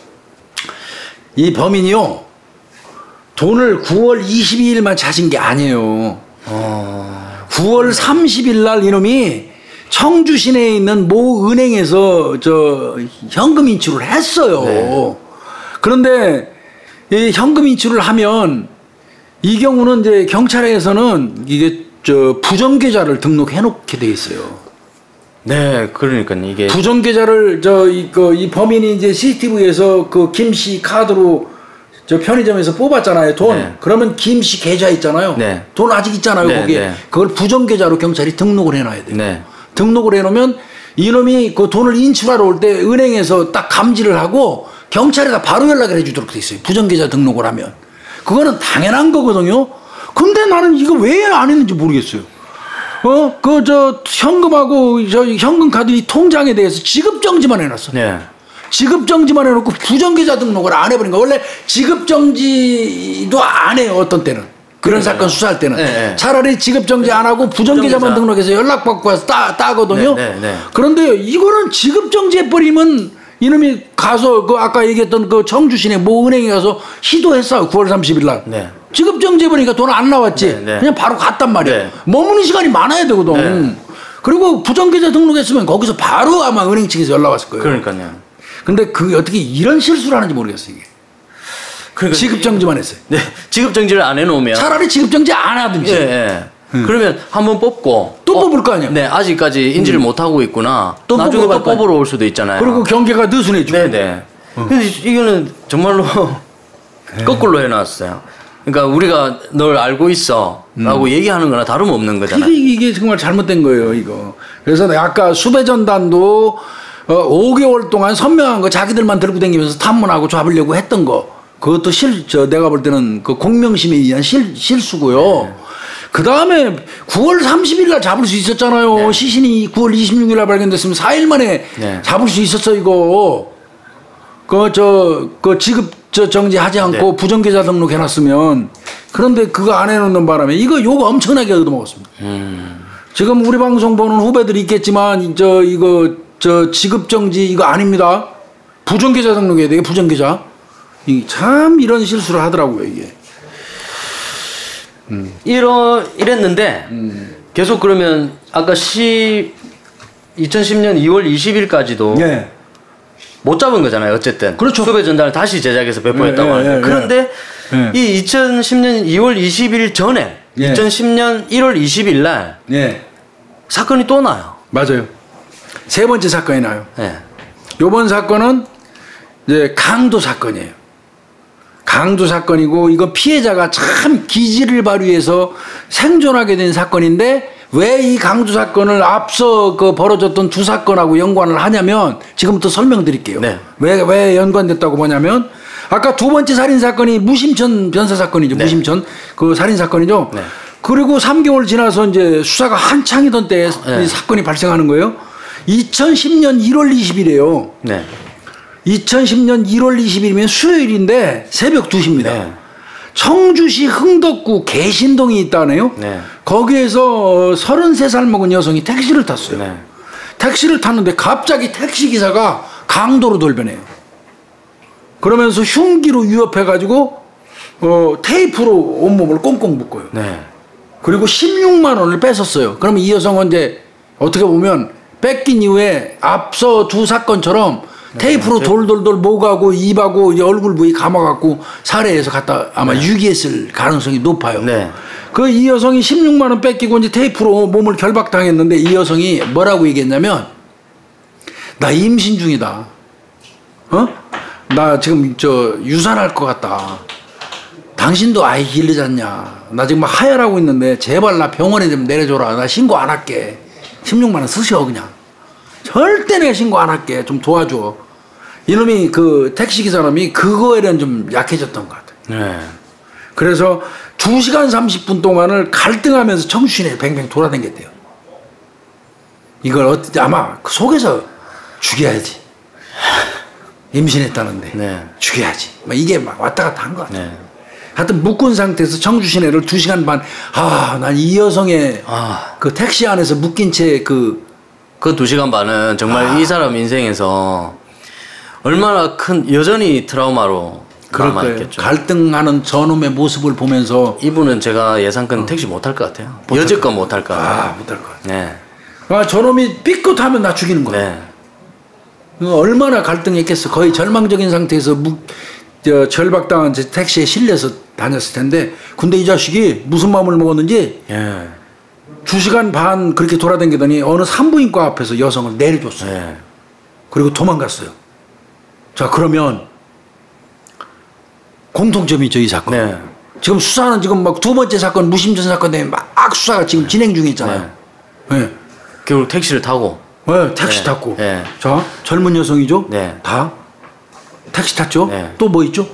이 범인이요, 돈을 9월 22일만 찾은 게 아니에요. 9월 30일 날 이놈이 청주 시내에 있는 모 은행에서 현금 인출을 했어요. 네. 그런데 이 현금 인출을 하면 이 경우는 이제 경찰에서는 이게 부정계좌를 등록해 놓게 돼 있어요. 네, 그러니까 이게 부정계좌를 이 범인이 이제 CCTV에서 그 김씨 카드로 편의점에서 뽑았잖아요, 돈. 네. 그러면 김씨 계좌 있잖아요. 네. 돈 아직 있잖아요, 네, 거기에. 네. 그걸 부정계좌로 경찰이 등록을 해놔야 돼요. 네. 등록을 해놓으면 이놈이 그 돈을 인출하러 올 때 은행에서 딱 감지를 하고 경찰에다 바로 연락을 해주도록 돼 있어요. 부정계좌 등록을 하면. 그거는 당연한 거거든요. 근데 나는 이거 왜 안 했는지 모르겠어요. 현금하고 현금 카드 이 통장에 대해서 지급정지만 해놨어. 네. 지급정지만 해놓고 부정계좌 등록을 안 해버린 거. 원래 지급정지도 안 해요, 어떤 때는. 그런 사건 수사할 때는. 네. 차라리 지급정지 안 하고 부정계좌만 등록해서 연락받고 와서 따거든요. 네. 그런데 이거는 지급정지해버리면 이놈이 가서 아까 얘기했던 청주 시내 모 은행에 가서 시도했어요. 9월 30일 날. 네. 지급정지해버리니까 돈 안 나왔지. 그냥 바로 갔단 말이야. 네. 머무는 시간이 많아야 되거든. 네. 그리고 부정계좌 등록했으면 거기서 바로 아마 은행 측에서 연락 왔을 거예요. 그러니까요. 근데 어떻게 이런 실수를 하는지 모르겠어요, 이게. 그러니까 지급정지만 했어요. 네. 지급정지를 안 해놓으면. 차라리 지급정지 안 하든지. 네. 그러면 한번 뽑고 또 뽑을 거 아니야. 네, 아직까지 인지를 못 하고 있구나. 또 나중에 또 뽑으러 올 수도 있잖아요. 그리고 경계가 느슨해지고. 네네. 근데 이거는 정말로 거꾸로 해놨어요. 그러니까 우리가 널 알고 있어라고 얘기하는 거나 다름없는 거잖아요. 이게 정말 잘못된 거예요, 이거. 그래서 아까 수배전단도 5개월 동안 선명한 거 자기들만 들고 다니면서 탐문하고 잡으려고 했던 거, 그것도 내가 볼 때는 그 공명심에 의한 실수고요. 네. 그 다음에 9월 30일 날 잡을 수 있었잖아요. 네. 시신이 9월 26일 날 발견됐으면 4일 만에 잡을 수 있었어, 이거. 지급정지하지 않고 부정계좌 등록해놨으면. 그런데 그거 안 해놓는 바람에 이거 욕 엄청나게 얻어먹었습니다. 지금 우리 방송 보는 후배들이 있겠지만 지급정지 이거 아닙니다. 부정계좌 등록해야 돼요, 부정계좌. 참 이런 실수를 하더라고요, 이게. 이랬는데 계속 그러면 아까 2010년 2월 20일까지도 네. 못 잡은 거잖아요, 어쨌든. 그렇죠. 수배 전단을 다시 제작해서 배포했다고 하는데. 그런데 이 2010년 2월 20일 전에 2010년 1월 20일 날 사건이 또 나요. 맞아요. 세 번째 사건이 나요. 네. 요번 사건은 이제 강도 사건이에요. 강도 사건이고, 이거 피해자가 참 기지를 발휘해서 생존하게 된 사건인데, 왜 이 강도 사건을 앞서 벌어졌던 두 사건하고 연관을 하냐면, 지금부터 설명드릴게요. 네. 왜 연관됐다고 보냐면, 아까 두 번째 살인사건이 무심천 변사 사건이죠. 네. 무심천 그 살인사건이죠. 네. 그리고 3개월 지나서 이제 수사가 한창이던 때에 이 사건이 발생하는 거예요. 2010년 1월 20일이에요. 네. 2010년 1월 20일이면 수요일인데 새벽 2시입니다. 네. 청주시 흥덕구 개신동이 있다네요. 네. 거기에서 33살 먹은 여성이 택시를 탔어요. 네. 택시를 탔는데 갑자기 택시기사가 강도로 돌변해요. 그러면서 흉기로 위협해가지고 테이프로 온몸을 꽁꽁 묶어요. 네. 그리고 16만 원을 뺏었어요. 그러면 이 여성은 이제 어떻게 보면 뺏긴 이후에 앞서 두 사건처럼 테이프로 돌돌돌 목하고 입하고 얼굴 부위 감아갖고 살해해서 갖다 아마 유기했을 가능성이 높아요. 네. 이 여성이 16만 원 뺏기고 이제 테이프로 몸을 결박당했는데, 이 여성이 뭐라고 얘기했냐면, 나 임신 중이다. 나 지금 저 유산할 것 같다. 당신도 아이 길르지 않냐. 나 지금 막 하혈하고 있는데 제발 나 병원에 좀 내려줘라. 나 신고 안 할게. 16만 원 쓰셔 그냥. 절대 내가 신고 안 할게. 좀 도와줘. 이놈이 그 택시기사놈이 그거에 대한 좀 약해졌던 것 같아. 네. 그래서 2시간 30분 동안을 갈등하면서 청춘에 뱅뱅 돌아다녔대요. 이걸 어떻게 아마 그 속에서 죽여야지. 임신했다는데 네. 죽여야지. 막 이게 막 왔다 갔다 한 것 같아요. 네. 하여튼 묶은 상태에서 청주 시내를 2시간 반. 난 이 여성의 그 택시 안에서 묶인 채 그 2시간 반은 정말 이 사람 인생에서 얼마나 큰 여전히 트라우마로 남아있겠죠. 갈등하는 저놈의 모습을 보면서 이분은 제가 예상컨 택시 못할 것 같아요. 여지껏 못할 것 같아요. 못할 것 같아요. 네. 저놈이 삐끗하면 나 죽이는 거야. 네. 얼마나 갈등했겠어. 거의 절망적인 상태에서 절박당한 택시에 실려서 다녔을 텐데, 근데 이 자식이 무슨 마음을 먹었는지 2시간 반 그렇게 돌아다니더니 어느 산부인과 앞에서 여성을 내려줬어요. 그리고 도망갔어요. 자, 그러면 공통점이 있죠, 이 사건. 지금 수사는 지금 막 2번째 사건, 무심전 사건 때문에 막 수사가 지금 진행 중에 있잖아요. 결국 택시를 타고. 택시 탔고. 자, 젊은 여성이죠? 다 택시 탔죠? 또 뭐 있죠?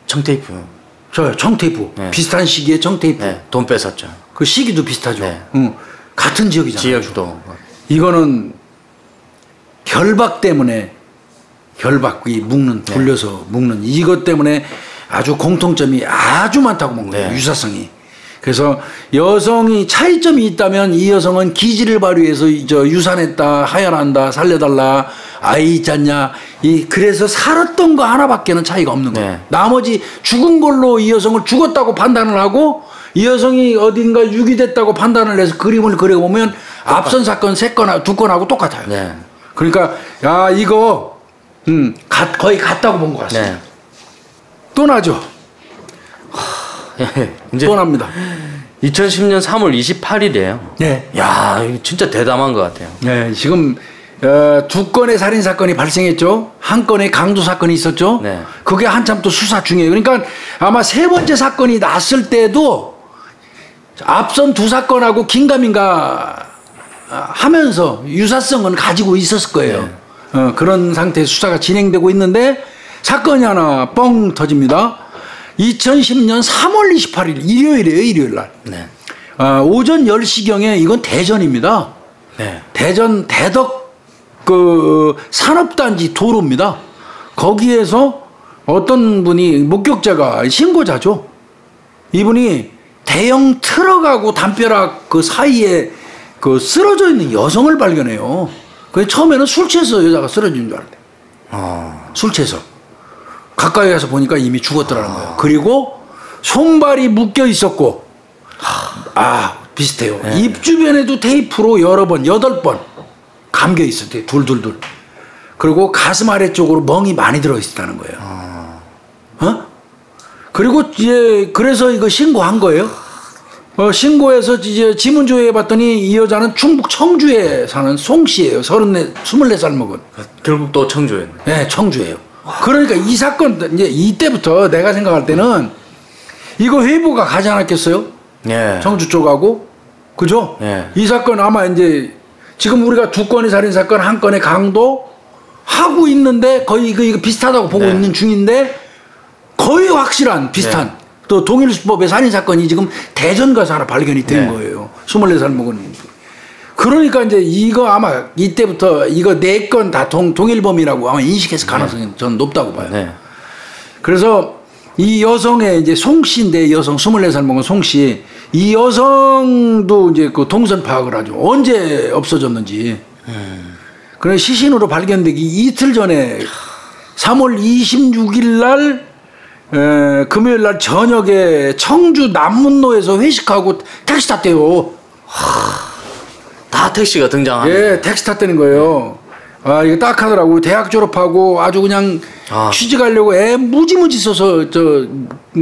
청테이프. 청테이프. 비슷한 시기에 청테이프. 돈 뺏었죠. 그 시기도 비슷하죠. 같은 지역이잖아요. 지역도. 이거는 결박 때문에 결박이 묶는 돌려서 묶는 이것 때문에 아주 공통점이 아주 많다고 본 거예요. 유사성이. 그래서 여성이 차이점이 있다면 이 여성은 기지를 발휘해서 유산했다, 하혈한다, 살려달라, 아이 있잖냐. 그래서 살았던 거 하나밖에는 차이가 없는 거예요. 나머지 죽은 걸로 이 여성을 죽었다고 판단을 하고 이 여성이 어딘가 유기됐다고 판단을 해서 그림을 그려보면 앞선 사건 2건하고 똑같아요. 그러니까 이거 거의 같다고 본 것 같습니다. 또 나죠. 이제 또 납니다. 2010년 3월 28일이에요. 야, 이거 진짜 대담한 것 같아요. 지금 2건의 살인 사건이 발생했죠. 1건의 강도 사건이 있었죠. 그게 한참 또 수사 중이에요. 그러니까 아마 3번째 사건이 났을 때도 앞선 2사건하고 긴가민가 하면서 유사성은 가지고 있었을 거예요. 그런 상태에서 수사가 진행되고 있는데 사건이 하나 뻥 터집니다. 2010년 3월 28일 일요일이에요. 일요일날. 오전 10시경에 이건 대전입니다. 대전 대덕 그 산업단지 도로입니다. 거기에서 어떤 분이 목격자가 신고자죠. 이분이 대형 트럭하고 담벼락 그 사이에 그 쓰러져 있는 여성을 발견해요. 그래서 처음에는 술 취해서 여자가 쓰러진 줄 알았대요. 술 취해서. 가까이 가서 보니까 이미 죽었더라는 거예요. 그리고 손발이 묶여 있었고, 비슷해요. 입 주변에도 테이프로 여러 번, 8번 감겨 있었대요. 둘둘둘. 그리고 가슴 아래쪽으로 멍이 많이 들어있었다는 거예요. 그리고 이제 그래서 이거 신고한 거예요. 신고해서 이제 지문 조회해 봤더니 이 여자는 충북 청주에 사는 송 씨예요. 24살 먹은. 결국 또 청주에. 네, 청주예요. 그러니까 이 사건 이제 이때부터 내가 생각할 때는 이거 회부가 가지 않았겠어요? 청주 쪽하고 그죠? 이 사건 아마 이제 지금 우리가 2건의 살인 사건, 1건의 강도 하고 있는데 거의 이거 비슷하다고 보고 있는 중인데 거의 확실한 비슷한 또 동일수법의 살인 사건이 지금 대전 가서 하나 발견이 된 거예요. 24살 먹은. 그러니까 이제 이거 아마 이때부터 이거 4건 다 동일범이라고 아마 인식했을 가능성이 저는 높다고 봐요. 그래서 이 여성의 이제 송 씨인데 여성 24살 먹은 송 씨, 이 여성도 이제 그 동선 파악을 하죠. 언제 없어졌는지. 그래서 시신으로 발견되기 이틀 전에 3월 26일 날 금요일 날 저녁에 청주 남문로에서 회식하고 택시 탔대요. 다 택시가 등장하네. 택시 탔다는 거예요. 이거 딱 하더라고. 대학 졸업하고 아주 그냥 취직하려고 무지무지 써서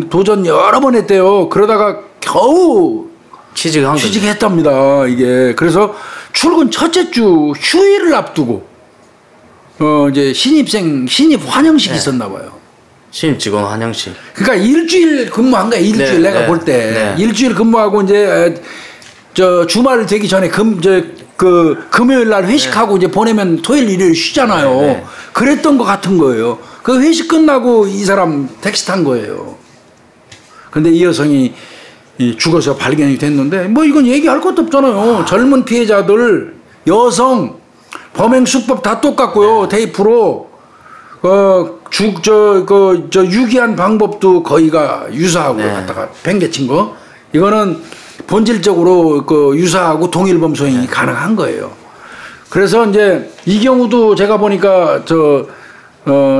도전 여러 번 했대요. 그러다가 겨우 취직했답니다. 이게. 그래서 출근 첫째 주 휴일을 앞두고 이제 신입 환영식이 있었나 봐요. 신입 직원 한영식. 그러니까 일주일 근무한 거야. 일주일 네, 내가 네, 볼 때. 네. 일주일 근무하고 이제 저 주말 되기 전에 그 금요일 날 회식하고 이제 보내면 토요일 일요일 쉬잖아요. 네. 그랬던 것 같은 거예요. 그 회식 끝나고 이 사람 택시 탄 거예요. 근데 이 여성이 죽어서 발견이 됐는데 뭐 이건 얘기할 것도 없잖아요. 젊은 피해자들 여성 범행 수법 다 똑같고요. 테이프로 유기한 방법도 거의가 유사하고 갖다가 팽개친 거 이거는 본질적으로 유사하고 동일범 소행이 가능한 거예요. 그래서 이제 이 경우도 제가 보니까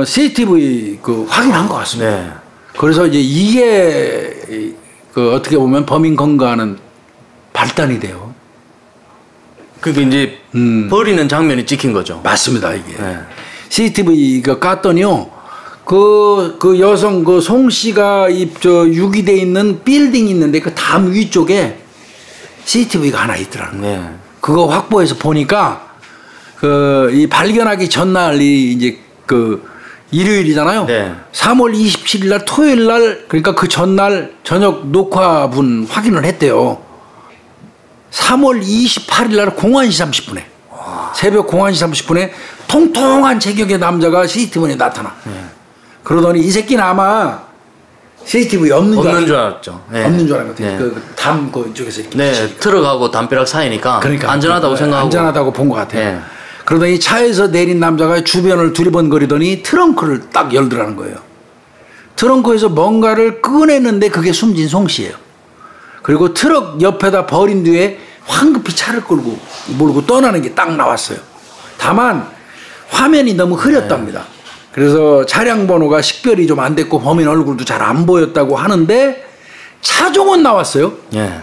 CCTV 확인한 것 같습니다. 네. 그래서 이제 이게 어떻게 보면 범인 검거하는 발단이 돼요. 그게 이제 버리는 장면이 찍힌 거죠. 맞습니다, 이게. 네. CCTV가 깠더니요. 그 여성 송 씨가 유기돼 있는 빌딩이 있는데 그 담 위쪽에 CCTV가 하나 있더라고요. 네. 그거 확보해서 보니까 이 발견하기 전날이 이제 일요일이잖아요. 네. 3월 27일 날 토요일 날 그러니까 그 전날 저녁 녹화분 확인을 했대요. 3월 28일 날 01시 30분에 새벽 01시 30분에 통통한 체격의 남자가 CCTV에 나타나. 그러더니 이 새끼는 아마 CCTV 없는 줄 알았죠. 네. 없는 줄 알았거든요. 네. 담 이쪽에서 이렇게. 네, 트럭하고 담벼락 사이니까 그러니까 안전하다고 생각하고. 안전하다고 본 것 같아요. 네. 그러더니 차에서 내린 남자가 주변을 두리번거리더니 트렁크를 딱 열더라는 거예요. 트렁크에서 뭔가를 꺼냈는데 그게 숨진 송 씨예요. 그리고 트럭 옆에다 버린 뒤에 황급히 차를 몰고 떠나는 게 딱 나왔어요. 다만 화면이 너무 흐렸답니다. 그래서 차량 번호가 식별이 좀 안 됐고 범인 얼굴도 잘 안 보였다고 하는데 차종은 나왔어요. 네.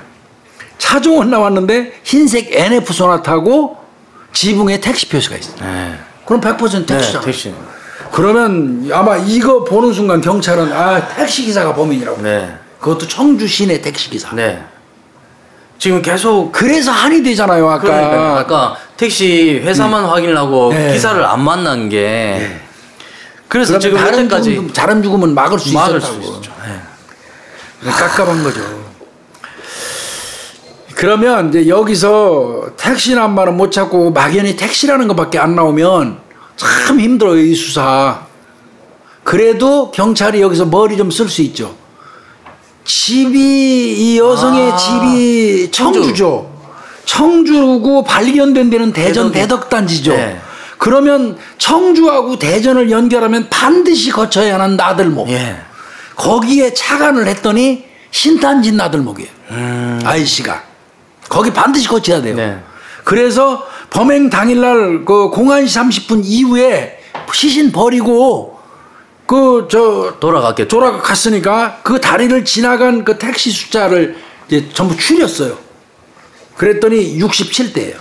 차종은 나왔는데 흰색 NF 소나타고 지붕에 택시 표시가 있어요. 네. 그럼 100% 택시잖아요. 네, 택시. 그러면 아마 이거 보는 순간 경찰은 택시 기사가 범인이라고. 네. 그것도 청주 시내 택시 기사. 네. 지금 계속 그래서 한이 되잖아요. 아까 택시 회사만 확인을 하고 네. 기사를 안 만난 게 네. 그래서 지금 현재까지 다른 죽음은 막을 수 있었다고. 있죠. 네. 깝깝한 거죠. 그러면 이제 여기서 택시 남발은 못 찾고 막연히 택시라는 것밖에 안 나오면 참 힘들어요, 이 수사. 그래도 경찰이 여기서 머리 좀 쓸 수 있죠. 이 여성의 집이 청주죠. 청주고 발견된 데는 대전 대덕단지죠. 네. 그러면 청주하고 대전을 연결하면 반드시 거쳐야 하는 나들목. 예. 거기에 착안을 했더니 신탄진 나들목이에요. 아이씨가. 거기 반드시 거쳐야 돼요. 네. 그래서 범행 당일날 01시 30분 이후에 시신 버리고 돌아갔으니까 그 다리를 지나간 그 택시 숫자를 이제 전부 추렸어요. 그랬더니 67대예요.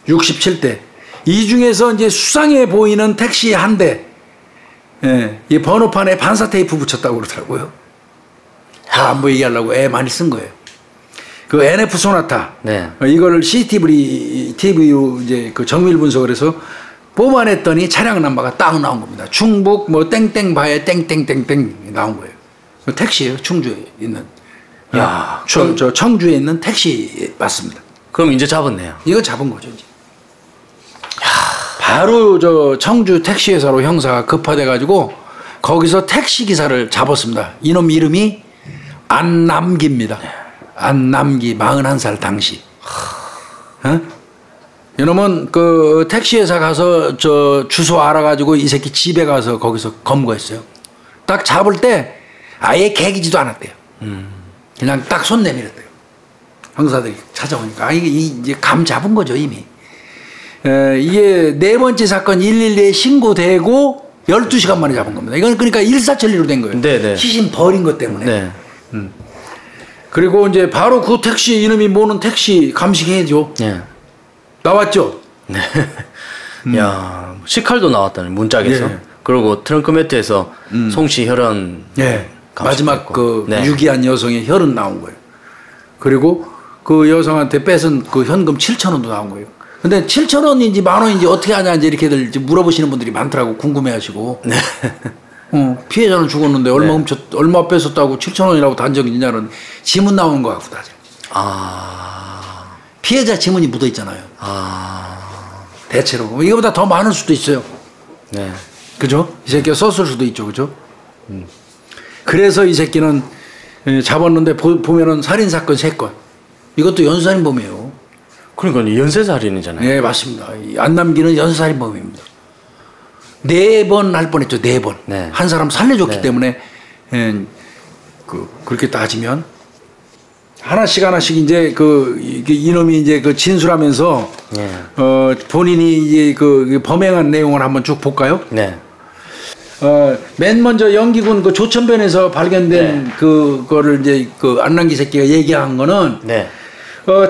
67대. 이 중에서 이제 수상해 보이는 택시 한 대, 이 번호판에 반사 테이프 붙였다고 그러더라고요. 안보 얘기하려고 애 많이 쓴 거예요. 그 NF 소나타. 네. 이거를 CCTV로 이제 정밀 분석을 해서 뽑아냈더니 차량 넘버가 딱 나온 겁니다. 충북 땡땡바에 땡땡땡땡 나온 거예요. 택시예요. 충주에 있는. 야, 저 청주에 있는 택시 맞습니다. 그럼 이제 잡았네요. 이거 잡은 거죠, 이제. 바로 청주 택시회사로 형사가 급파돼 가지고 거기서 택시 기사를 잡았습니다. 이놈 이름이 안남기입니다. 안남기 41살 당시. 이놈은 택시회사 가서 주소 알아가지고 이 새끼 집에 가서 거기서 검거했어요. 딱 잡을 때 아예 개기지도 않았대요. 그냥 딱 손 내밀었대요. 형사들이 찾아오니까 이게 이제 감 잡은 거죠, 이미. 이게 네 번째 사건 112에 신고되고 12시간 만에 잡은 겁니다. 이건 그러니까 일사천리로 된 거예요. 네네. 시신 버린 것 때문에. 네. 그리고 이제 바로 그 택시 이름이 뭐는 택시 감식해야죠. 네. 나왔죠. 네. 야, 식칼도 나왔다는 문짝에서. 네. 그리고 트렁크 매트에서 송씨 혈흔. 네. 마지막 네. 유기한 여성의 혈흔 나온 거예요. 그리고 그 여성한테 뺏은 그 현금 7,000원도 나온 거예요. 근데 7,000원인지 10,000원인지 어떻게 하냐 이제 이렇게들 물어보시는 분들이 많더라고 궁금해하시고. 네. 피해자는 죽었는데 얼마 네. 얼마 뺏었다고 7,000원이라고 단정이 있냐는 지문 나오는 거 같고 다죠. 피해자 지문이 묻어 있잖아요. 대체로 이거보다 더 많을 수도 있어요. 네. 그죠? 이 새끼가 썼을 수도 있죠, 그죠? 그래서 이 새끼는 잡았는데 보면은 살인 사건 3건. 이것도 연쇄살인범이에요. 그러니까 연쇄살인이잖아요. 네, 맞습니다. 안남기는 연쇄살인범입니다. 4번 할 뻔했죠, 4번. 네. 한 사람 살려줬기 네. 때문에 그렇게 따지면 하나씩 이제 이놈이 이제 진술하면서 네. 본인이 이제 범행한 내용을 한번 쭉 볼까요? 네. 맨 먼저 영기군 조천변에서 발견된 그거를 이제 안남기 새끼가 얘기한 거는 네.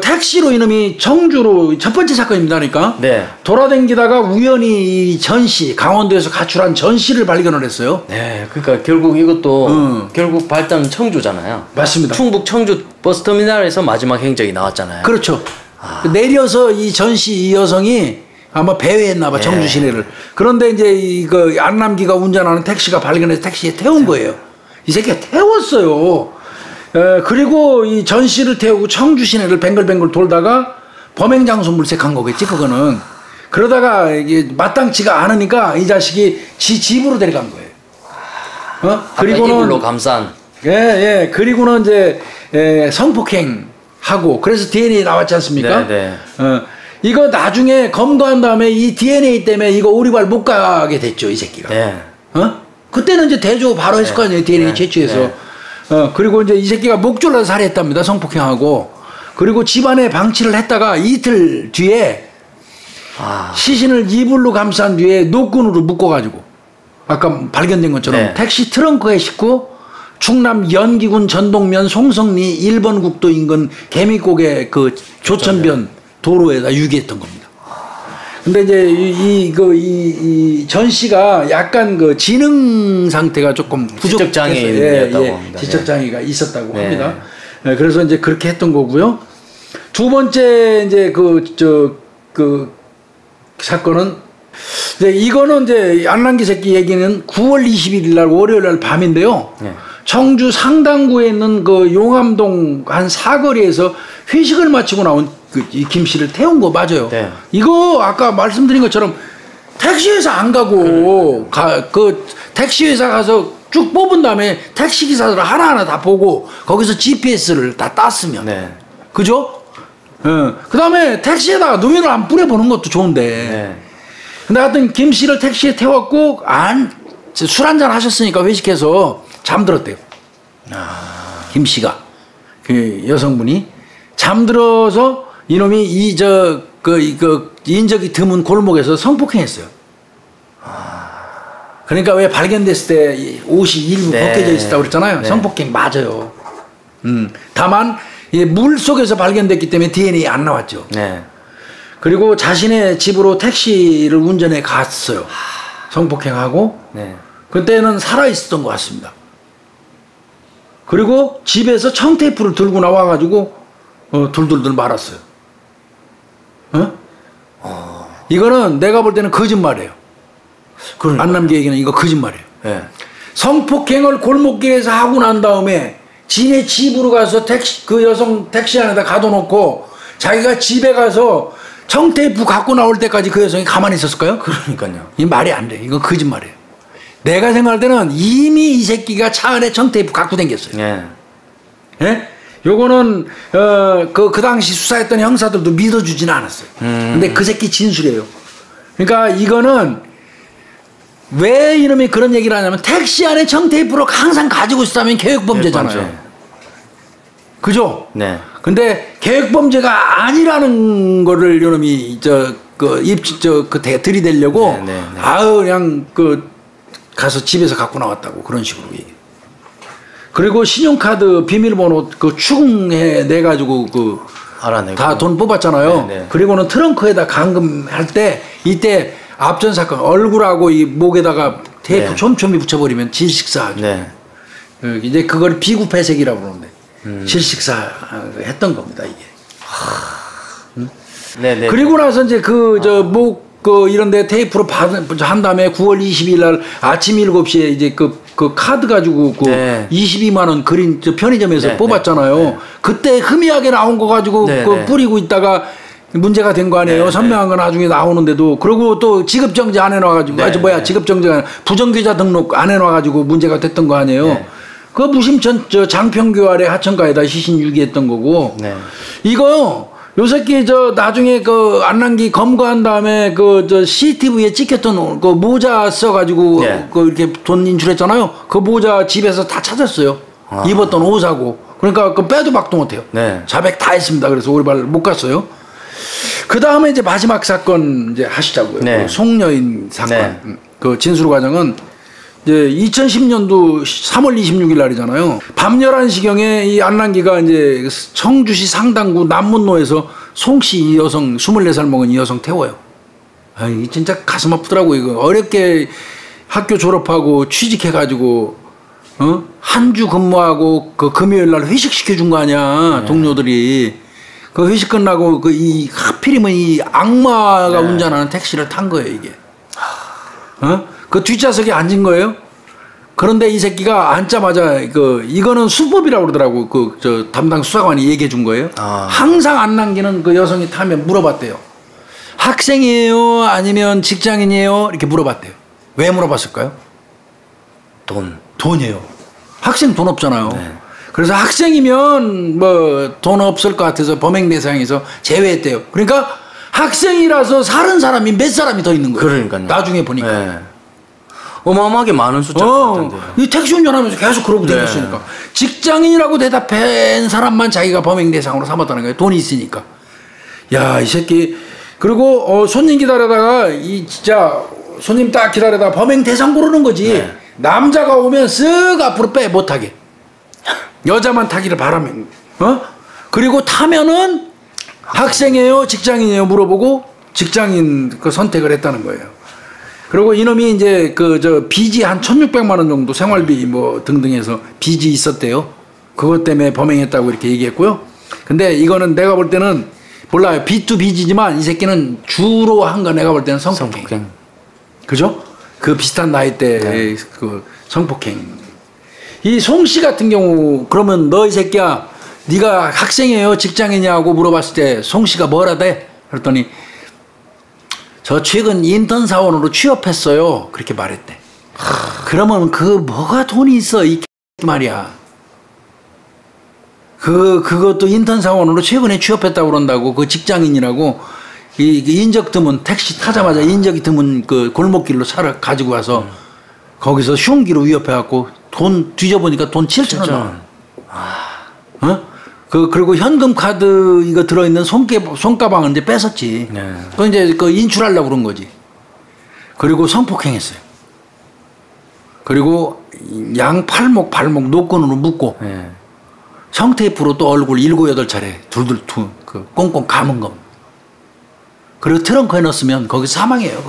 택시로 이놈이 청주로 첫 번째 사건입니다. 그러니까 네. 돌아다니다가 우연히 이 전시 강원도에서 가출한 전시를 발견을 했어요. 네, 그러니까 결국 이것도 결국 발단은 청주잖아요. 맞습니다. 충북 청주 버스터미널에서 마지막 행적이 나왔잖아요. 그렇죠. 내려서 이 전시 이 여성이 아마 배회했나 봐, 청주 시내를. 그런데 이제 이거 안남기가 운전하는 택시가 발견해서 택시에 태운 거예요. 이 새끼가 태웠어요. 그리고 이 전시를 태우고 청주 시내를 뱅글뱅글 돌다가 범행 장소 물색한 거겠지, 그거는. 그러다가 이게 마땅치가 않으니까 이 자식이 지 집으로 데려간 거예요. 그리고는 이불로 감싼. 예. 그리고는 이제 성폭행하고 그래서 DNA 나왔지 않습니까? 네. 이거 나중에 검거한 다음에 이 DNA 때문에 이거 오리발 못 가게 됐죠, 이 새끼가. 네. 그때는 이제 대조 바로 했을 거 아니에요, DNA 채취해서. 그리고 이제 이 새끼가 목졸라 살해했답니다, 성폭행하고. 그리고 집안에 방치를 했다가 이틀 뒤에 시신을 이불로 감싼 뒤에 노끈으로 묶어가지고 아까 발견된 것처럼 택시 트렁크에 싣고 충남 연기군 전동면 송성리 1번 국도 인근 개미곡의 조천변 도로에다 유기했던 겁니다. 근데 이제 이 전 씨가 약간 지능 상태가 조금 부족해서 지적장애인이었다고 합니다. 지적장애가 있었다고 합니다. 그래서 이제 그렇게 했던 거고요. 두 번째 이제 사건은 이거는 이제 안남기 새끼 얘기는 9월 21일 날 월요일 날 밤인데요. 청주 상당구에 있는 용암동 한 사거리에서 회식을 마치고 나온 이 김 씨를 태운 거 맞아요. 네. 이거 아까 말씀드린 것처럼 택시회사 안 가고 택시회사 가서 쭉 뽑은 다음에 택시기사들 하나하나 다 보고 거기서 GPS를 다 땄으면 그죠? 그 다음에 택시에다가 누명을 안 뿌려보는 것도 좋은데 근데 하여튼 김 씨를 택시에 태웠고 술 한잔 하셨으니까 회식해서 잠들었대요. 김 씨가 그 여성분이 잠들어서 이놈이 인적이 드문 골목에서 성폭행했어요. 그러니까 왜 발견됐을 때 옷이 일부 벗겨져 있었다고 그랬잖아요. 성폭행 맞아요. 다만 물 속에서 발견됐기 때문에 DNA 안 나왔죠. 그리고 자신의 집으로 택시를 운전해 갔어요. 성폭행하고 그때는 살아있었던 것 같습니다. 그리고 집에서 청테이프를 들고 나와가지고 둘둘둘 말았어요. 이거는 내가 볼 때는 거짓말이에요. 안남기 얘기는 이거 거짓말이에요. 성폭행을 골목길에서 하고 난 다음에 지네 집으로 가서 그 여성 택시 안에다 가둬놓고 자기가 집에 가서 청테이프 갖고 나올 때까지 그 여성이 가만히 있었을까요? 그러니까요. 이 말이 안 돼. 이거 거짓말이에요. 내가 생각할 때는 이미 이 새끼가 차 안에 청테이프 갖고 다녔어요. 요거는 그 당시 수사했던 형사들도 믿어주지는 않았어요. 근데 그 새끼 진술이에요. 그러니까 이거는 왜 이놈이 그런 얘기를 하냐면 택시 안에 청테이프를 항상 가지고 있었다면 계획범죄잖아요. 그죠? 근데 계획범죄가 아니라는 거를 이놈이 들이대려고 그냥 가서 집에서 갖고 나왔다고 그런 식으로 얘기해요. 그리고 신용카드 비밀번호 추궁해 내가지고 알아내고 다 돈 뽑았잖아요. 그리고는 트렁크에다 감금할 때 이때 앞전 사건 얼굴하고 이 목에다가 테이프 촘촘히 붙여버리면 질식사하죠. 이제 그걸 비구폐색이라고 그러는데 질식사 했던 겁니다 이게. 그리고 나서 이제 이런데 테이프로 한 다음에 9월 20일 날 아침 7시에 이제 그 카드 가지고 22만 원 그린 편의점에서 뽑았잖아요. 그때 희미하게 나온 거 가지고 뿌리고 있다가 문제가 된 거 아니에요. 선명한 거 나중에 나오는데도. 그리고 또 지급정지 안 해놔가지고 지급정지가 부정계좌 등록 안 해놔가지고 문제가 됐던 거 아니에요. 그 무심천 장평교 아래 하천가에다 시신 유기했던 거고. 이거 요 새끼 나중에 안남기 검거한 다음에 CCTV에 찍혔던 그 모자 써가지고 이렇게 돈 인출했잖아요. 그 모자 집에서 다 찾았어요. 입었던 옷하고. 그러니까 빼도 박도 못해요. 자백 다 했습니다. 그래서 오리발 못 갔어요. 그 다음에 이제 마지막 사건 이제 하시자고요. 그 송여인 사건. 그 진술 과정은 이제 2010년도 3월 26일 날이잖아요. 밤 11시경에 이 안남기가 이제 청주시 상당구 남문로에서 송씨 이 여성 24살 먹은 이 여성 태워요. 아이 진짜 가슴 아프더라고. 이거 어렵게 학교 졸업하고 취직해가지고 한 주 근무하고 그 금요일 날 회식 시켜준 거 아니야. 동료들이. 그 회식 끝나고 하필이면 이 악마가 운전하는 택시를 탄 거예요, 이게. 그 뒷좌석에 앉은 거예요. 그런데 이 새끼가 앉자마자 이거는 수법이라고 그러더라고. 담당 수사관이 얘기해 준 거예요. 항상 안남기는 그 여성이 타면 물어봤대요. 학생이에요? 아니면 직장인이에요? 이렇게 물어봤대요. 왜 물어봤을까요? 돈이에요. 학생 돈 없잖아요. 그래서 학생이면 돈 없을 것 같아서 범행 대상에서 제외했대요. 그러니까 학생이라서 사는 사람이 몇 사람이 더 있는 거예요. 그러니까요. 나중에 보니까. 어마어마하게 많은 숫자 같은데. 이 택시 운전하면서 계속 그러고 다녔으니까. 직장인이라고 대답한 사람만 자기가 범행 대상으로 삼았다는 거예요. 돈이 있으니까. 야, 이 새끼. 그리고 손님 기다리다가 진짜 손님 딱 기다리다가 범행 대상 고르는 거지. 남자가 오면 쓱 앞으로 빼 못하게. 여자만 타기를 바라면. 그리고 타면은 학생이에요, 직장인이에요 물어보고 직장인 선택을 했다는 거예요. 그리고 이놈이 이제 빚이 한 1,600만 원 정도 생활비 등등해서 빚이 있었대요. 그것 때문에 범행했다고 이렇게 얘기했고요. 근데 이거는 내가 볼 때는 몰라요. 빚도 빚이지만 이 새끼는 주로 한 거 내가 볼 때는 성폭행. 그죠? 그 비슷한 나이대 그 성폭행. 이 송씨 같은 경우 그러면 너 이 새끼야 네가 학생이에요 직장이냐고 물어봤을 때 송씨가 뭐라대? 그랬더니 저 최근 인턴 사원으로 취업했어요. 그렇게 말했대. 그러면 뭐가 돈이 있어 이 말이야. 그것도 인턴 사원으로 최근에 취업했다고 그런다고. 그 직장인이라고 이 인적 드문 택시 타자마자 인적이 드문 그 골목길로 차를 가지고 와서 거기서 흉기로 위협해갖고 돈 뒤져보니까 돈 7,000원 나와. 그리고 현금 카드 이거 들어있는 손가방은 이제 뺏었지. 또 이제 인출하려고 그런 거지. 그리고 성폭행했어요. 그리고 양 발목 노끈으로 묶고 성테이프로 또 얼굴 7, 8차례 둘둘 꽁꽁 감은 거. 그리고 트렁크에 넣었으면 거기 사망이에요.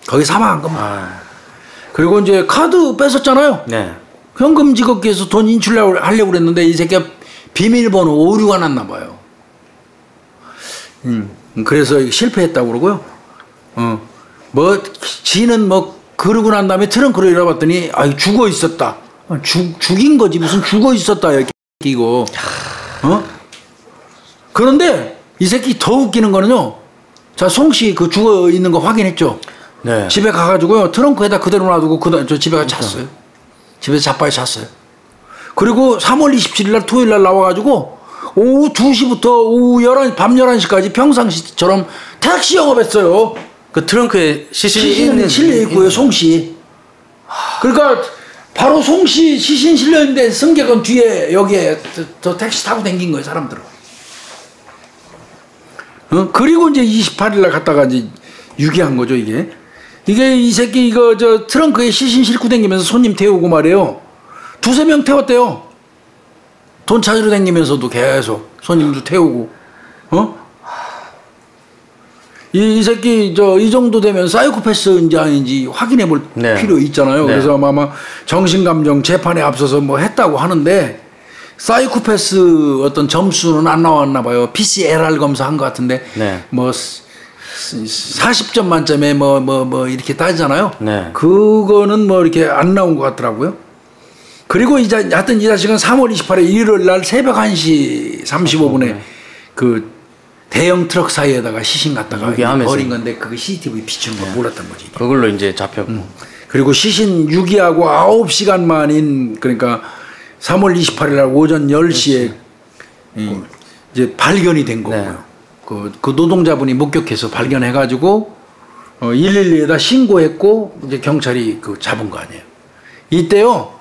거기 사망한 겁니다. 그리고 이제 카드 뺏었잖아요. 현금 지급기에서 돈 인출하려고 그랬는데 이 새끼가 비밀번호 오류가 났나 봐요. 그래서 실패했다고 그러고요. 지는 그러고 난 다음에 트렁크를 열어봤더니 죽어 있었다. 죽인 거지 무슨 죽어 있었다 이거. 그런데 이 새끼 더 웃기는 거는요. 자, 송씨 죽어 있는 거 확인했죠. 집에 가가지고요 트렁크에다 그대로 놔두고 저 집에 가서 잤어요. 집에서 자빠에 잤어요. 그리고 3월 27일 날 토요일 날 나와가지고 오후 2시부터 오후 밤 11시까지 평상시처럼 택시 영업했어요. 그 트렁크에 시신이 실려 있고요, 송씨. 그러니까 바로 송씨 시신 실려 있는데 승객은 뒤에 여기에 저 택시 타고 댕긴 거예요, 사람들은. 그리고 이제 28일 날 갔다가 이제 유기한 거죠, 이게. 이 새끼 저 트렁크에 시신 싣고 댕기면서 손님 태우고 말이에요. 2-3명 태웠대요. 돈 찾으러 다니면서도 계속 손님도 태우고. 이 새끼 이 정도 되면 사이코패스인지 아닌지 확인해 볼 필요 있잖아요. 그래서 아마 정신감정 재판에 앞서서 했다고 하는데 사이코패스 어떤 점수는 안 나왔나 봐요. PCLR 검사 한 것 같은데 40점 만점에 뭐 이렇게 따지잖아요. 네. 그거는 뭐 이렇게 안 나온 것 같더라고요. 그리고 하여튼 이 자식은 3월 28일 일요일 날 새벽 1시 35분에 그 대형 트럭 사이에다가 시신 갖다가 버린 건데 그게 CCTV 비추는 걸 몰랐던 거지. 그걸로 이제 잡혔고. 그리고 시신 유기하고 9시간 만인 그러니까 3월 28일 날 오전 10시에 이제 발견이 된 거고요. 네. 그 노동자분이 목격해서 발견해가지고 112에다 신고했고 이제 경찰이 그 잡은 거 아니에요. 이때요.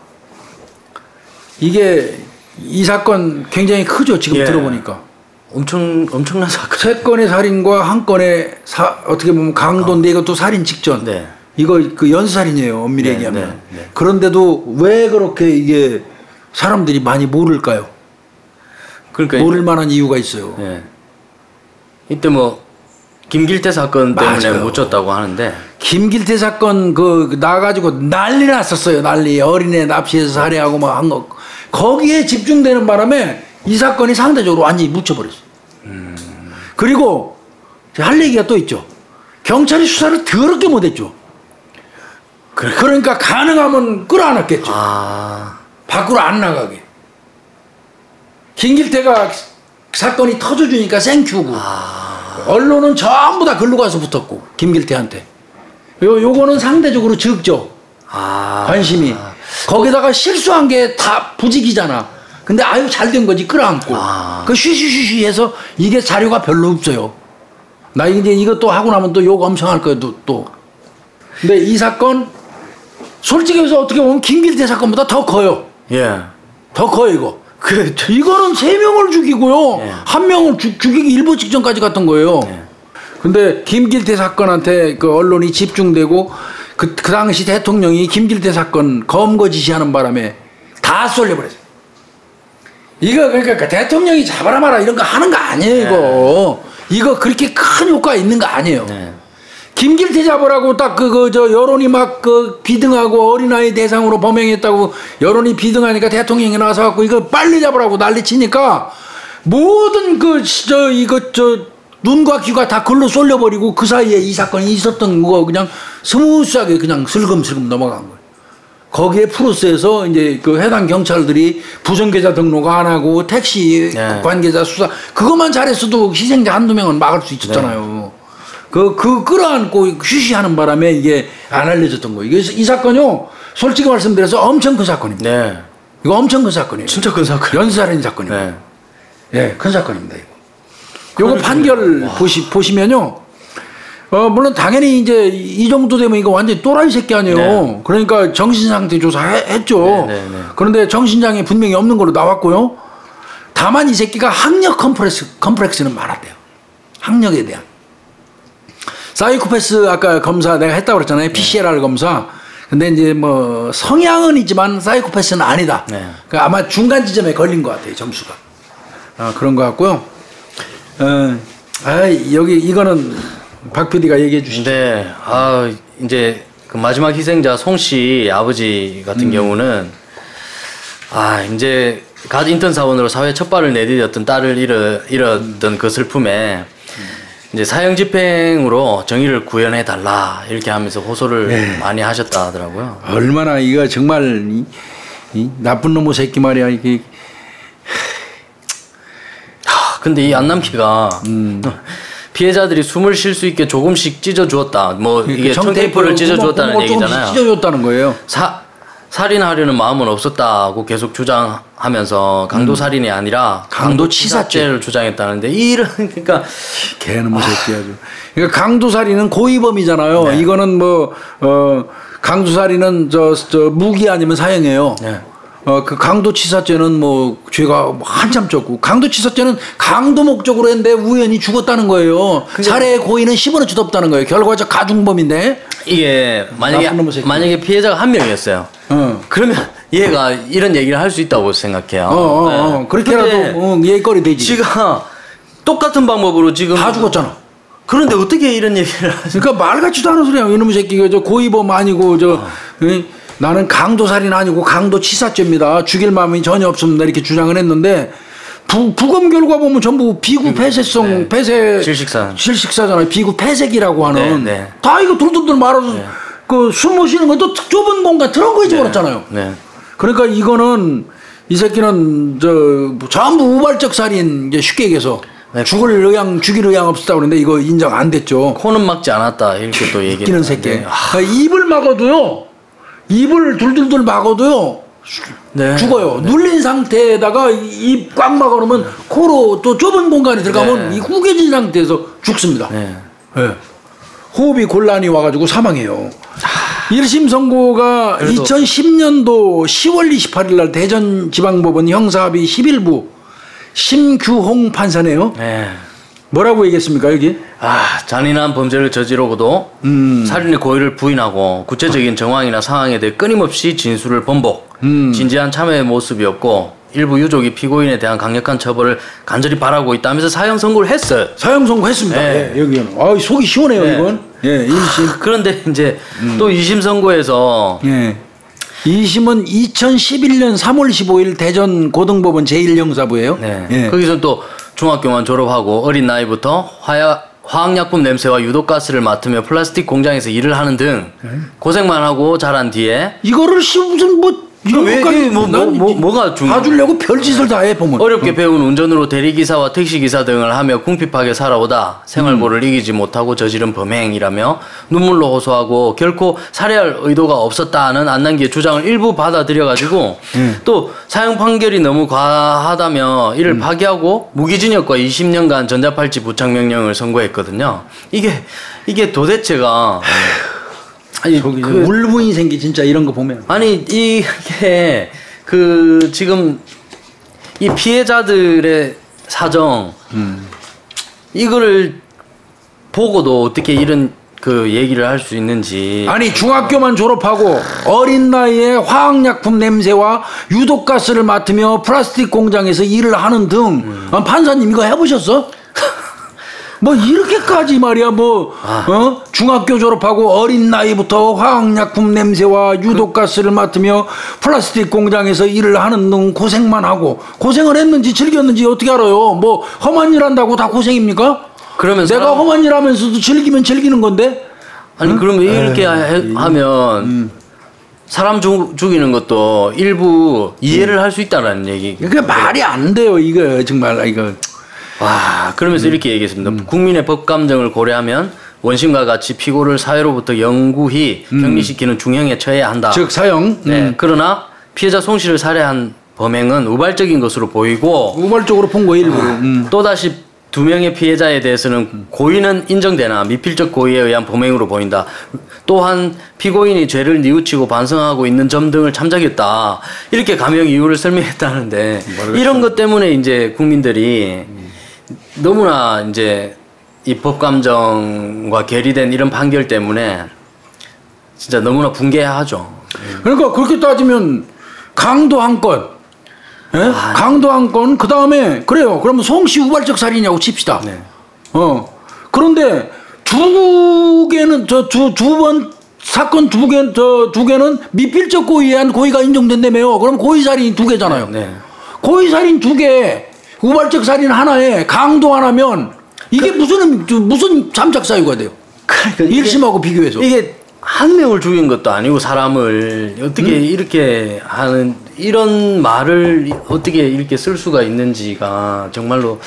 이게 이 사건 굉장히 크죠. 지금 예. 들어보니까. 엄청난 사건. 3건의 살인과 1건의 어떻게 보면 강도인데 이것도 살인 직전. 네. 이거 그 연쇄살인이에요. 엄밀히 네, 얘기하면. 네. 그런데도 왜 그렇게 이게 사람들이 많이 모를까요? 그러니까 모를 만한 이유가 있어요. 네. 이때 뭐 김길태 사건 때문에 맞아요. 못 줬다고 하는데 김길태 사건 나가지고 난리 났었어요. 난리. 어린애 납치해서 살해하고 막 한 거. 거기에 집중되는 바람에 이 사건이 상대적으로 완전히 묻혀버렸어요. 그리고 할 얘기가 또 있죠. 경찰이 수사를 더럽게 못했죠. 그러니까 가능하면 끌어안았겠죠. 밖으로 안 나가게. 김길태가 사건이 터져주니까 생큐고 언론은 전부 다 글로 가서 붙었고 김길태한테. 요거는 상대적으로 적죠. 관심이. 거기다가 실수한 게 다 부직이잖아. 근데 아유 잘된 거지 끌어안고. 그 쉬쉬쉬쉬 해서 이게 자료가 별로 없어요. 나 이제 이것도 하고 나면 또 욕 엄청 할 거예요. 또. 근데 이 사건 솔직히 해서 어떻게 보면 김길태 사건보다 더 커요. 예. 더 커요 이거. 이거는 3명을 죽이고요. 예. 1명을 죽이기 일보 직전까지 갔던 거예요. 예. 근데 김길태 사건한테 그 언론이 집중되고 그 당시 대통령이 김길태 사건 검거 지시하는 바람에 다 쏠려버렸어요. 이거 그러니까 대통령이 잡아라 마라 이런 거 하는 거 아니에요 이거. 이거 그렇게 큰 효과가 있는 거 아니에요. 김길태 잡으라고 딱 여론이 막 비등하고 어린아이 대상으로 범행했다고 여론이 비등하니까 대통령이 나와서 갖고 이거 빨리 잡으라고 난리 치니까 모든 눈과 귀가 다 글로 쏠려버리고 그 사이에 이 사건이 있었던 거 그냥 스무스하게 그냥 슬금슬금 넘어간 거예요. 거기에 플러스해서 이제 그 해당 경찰들이 부정계좌 등록 안 하고 택시 관계자 수사 그것만 잘했어도 희생자 한두 명은 막을 수 있었잖아요. 그 끌어안고 휴시하는 바람에 이게 안 알려졌던 거예요. 이 사건요 솔직히 말씀드려서 엄청 큰 사건입니다. 네. 이거 엄청 큰 사건이에요. 진짜 큰 사건. 연쇄살인 사건입니다. 네, 큰 사건입니다. 요거 판결 보시면요. 물론 당연히 이제 이 정도 되면 이거 완전히 또라이 새끼 아니에요. 네. 그러니까 정신상태 조사 했죠. 그런데 정신장애 분명히 없는 걸로 나왔고요. 다만 이 새끼가 학력 컴플렉스는 많았대요. 학력에 대한. 사이코패스 아까 검사 내가 했다고 그랬잖아요. PCLR 검사. 근데 이제 뭐 성향은 있지만 사이코패스는 아니다. 그러니까 아마 중간 지점에 걸린 것 같아요. 점수가. 그런 것 같고요. 여기 이거는 박 PD가 얘기해 주시죠. 네, 이제 그 마지막 희생자 송 씨 아버지 같은 경우는 이제 갓 인턴 사원으로 사회 첫 발을 내디뎠던 딸을 잃었던 그 슬픔에 이제 사형 집행으로 정의를 구현해 달라 이렇게 하면서 호소를 많이 하셨다 하더라고요. 얼마나 이거 정말 이 나쁜 놈의 새끼 말이야 이게. 근데 이 안남키가 피해자들이 숨을 쉴 수 있게 조금씩 찢어주었다. 뭐 이게 청테이프를 찢어주었다는 얘기잖아요. 찢어줬다는 거예요. 살인하려는 마음은 없었다고 계속 주장하면서 강도살인이 아니라 강도치사죄를 주장했다는데 그러니까 개놈의 새끼 아주. 그러니까 강도살인은 고의범이잖아요. 네. 이거는 강도살인은 무기 아니면 사형이에요. 네. 그 강도치사죄는 뭐 죄가 한참 적고 강도치사죄는 강도 목적으로 했는데 우연히 죽었다는 거예요. 살해의 고의는 10원어치도 없다는 거예요. 결과적 가중범인데 이게 만약에 피해자가 한 명이었어요. 그러면 얘가 이런 얘기를 할 수 있다고 생각해요. 그렇게라도 얘기거리 되지. 지가 똑같은 방법으로 지금 다 죽었잖아. 그런데 어떻게 이런 얘기를 하지? 그러니까 말 같지도 않은 소리야. 이놈의 새끼가 고의범 아니고 나는 강도살인 아니고 강도치사죄입니다. 죽일 마음이 전혀 없습니다. 이렇게 주장을 했는데 부검 결과 보면 전부 비구 폐쇄성 네. 폐쇄 실식사잖아요. 비구 폐쇄기라고 하는 네. 다 이거 둘둘둘 말아서 그 숨 못 쉬는 것도 좁은 공간 트렁크에 집어넣었잖아요. 그러니까 이거는 이 새끼는 전부 우발적 살인 이제 쉽게 얘기해서 죽일 의향 없었다 그러는데 이거 인정 안 됐죠. 코는 막지 않았다 이렇게 또 얘기를. 웃기는 새끼. 입을 막아도요. 입을 둘둘둘 막아도요. 죽어요. 눌린 상태에다가 입 꽉 막아놓으면 코로 또 좁은 공간에 들어가면 이 후겨진 상태에서 죽습니다. 호흡이 곤란이 와가지고 사망해요. 1심 선고가 2010년도 10월 28일 날 대전지방법원 형사합의 11부 심규홍 판사네요. 뭐라고 얘기했습니까 여기? 잔인한 범죄를 저지르고도 살인의 고의를 부인하고 구체적인 정황이나 상황에 대해 끊임없이 진술을 번복, 진지한 참여의 모습이 없고 일부 유족이 피고인에 대한 강력한 처벌을 간절히 바라고 있다면서 사형 선고를 했어요. 사형 선고했습니다. 여기는. 속이 시원해요 이건. 1심. 그런데 이제 또 2심 선고에서 2심은 2011년 3월 15일 대전 고등법원 제1형사부예요. 거기서 또 중학교만 졸업하고 어린 나이부터 화학약품 냄새와 유독가스를 맡으며 플라스틱 공장에서 일을 하는 등 고생만 하고 자란 뒤에 이거를 무슨 뭐가 중요해? 봐주려고 별짓을 다 해 보면 어렵게 배운 운전으로 대리기사와 택시기사 등을 하며 궁핍하게 살아오다 생활고를 이기지 못하고 저지른 범행이라며 눈물로 호소하고 결코 살해할 의도가 없었다는 안남기의 주장을 일부 받아들여가지고 또 사형 판결이 너무 과하다며 이를 파기하고 무기징역과 20년간 전자팔찌 부착명령을 선고했거든요. 이게 도대체가 울분이 생기 진짜 이런 거 보면. 아니 이게 지금 이 피해자들의 사정 이거를 보고도 어떻게 이런 얘기를 할 수 있는지. 아니 중학교만 졸업하고 어린 나이에 화학약품 냄새와 유독가스를 맡으며 플라스틱 공장에서 일을 하는 등 판사님 이거 해보셨어? 뭐 이렇게까지 말이야 중학교 졸업하고 어린 나이부터 화학약품 냄새와 유독가스를 맡으며 플라스틱 공장에서 일을 하는 등 고생만 하고 고생을 했는지 즐겼는지 어떻게 알아요? 뭐 험한 일 한다고 다 고생입니까? 그러면 내가 험한 일 하면서도 즐기면 즐기는 건데? 아니 그러면 이렇게 하면 사람 죽이는 것도 일부 이해를 할 수 있다는 얘기. 그게 말이 안 돼요 이거 정말 이거. 그러면서 이렇게 얘기했습니다. 국민의 법감정을 고려하면 원심과 같이 피고를 사회로부터 영구히 격리시키는 중형에 처해야 한다. 즉 사형. 그러나 피해자 송씨를 살해한 범행은 우발적인 것으로 보이고 우발적으로 본거 일부러. 또다시 2명의 피해자에 대해서는 고의는 인정되나 미필적 고의에 의한 범행으로 보인다. 또한 피고인이 죄를 뉘우치고 반성하고 있는 점 등을 참작했다. 이렇게 감형 이유를 설명했다는데 이런 것 때문에 이제 국민들이 너무나 이제 이 법감정과 괴리된 이런 판결 때문에 진짜 너무나 붕괴하죠. 그러니까 그렇게 따지면 강도 한 건, 강도 한 건, 그 다음에 그래요. 그러면 송씨 우발적 살인이라고 칩시다. 그런데 두 개는 두 번 사건 두 개는 미필적 고의에 의한 고의가 인정된다며요. 그럼 고의 살인이 2개잖아요. 고의 살인 2개. 우발적 살인 하나에 강도 하나면 이게 무슨 잠적 사유가 돼요? 그러니까 1심하고 비교해서 이게 한 명을 죽인 것도 아니고 사람을 어떻게 이렇게 하는 이런 말을 어떻게 이렇게 쓸 수가 있는지가 정말로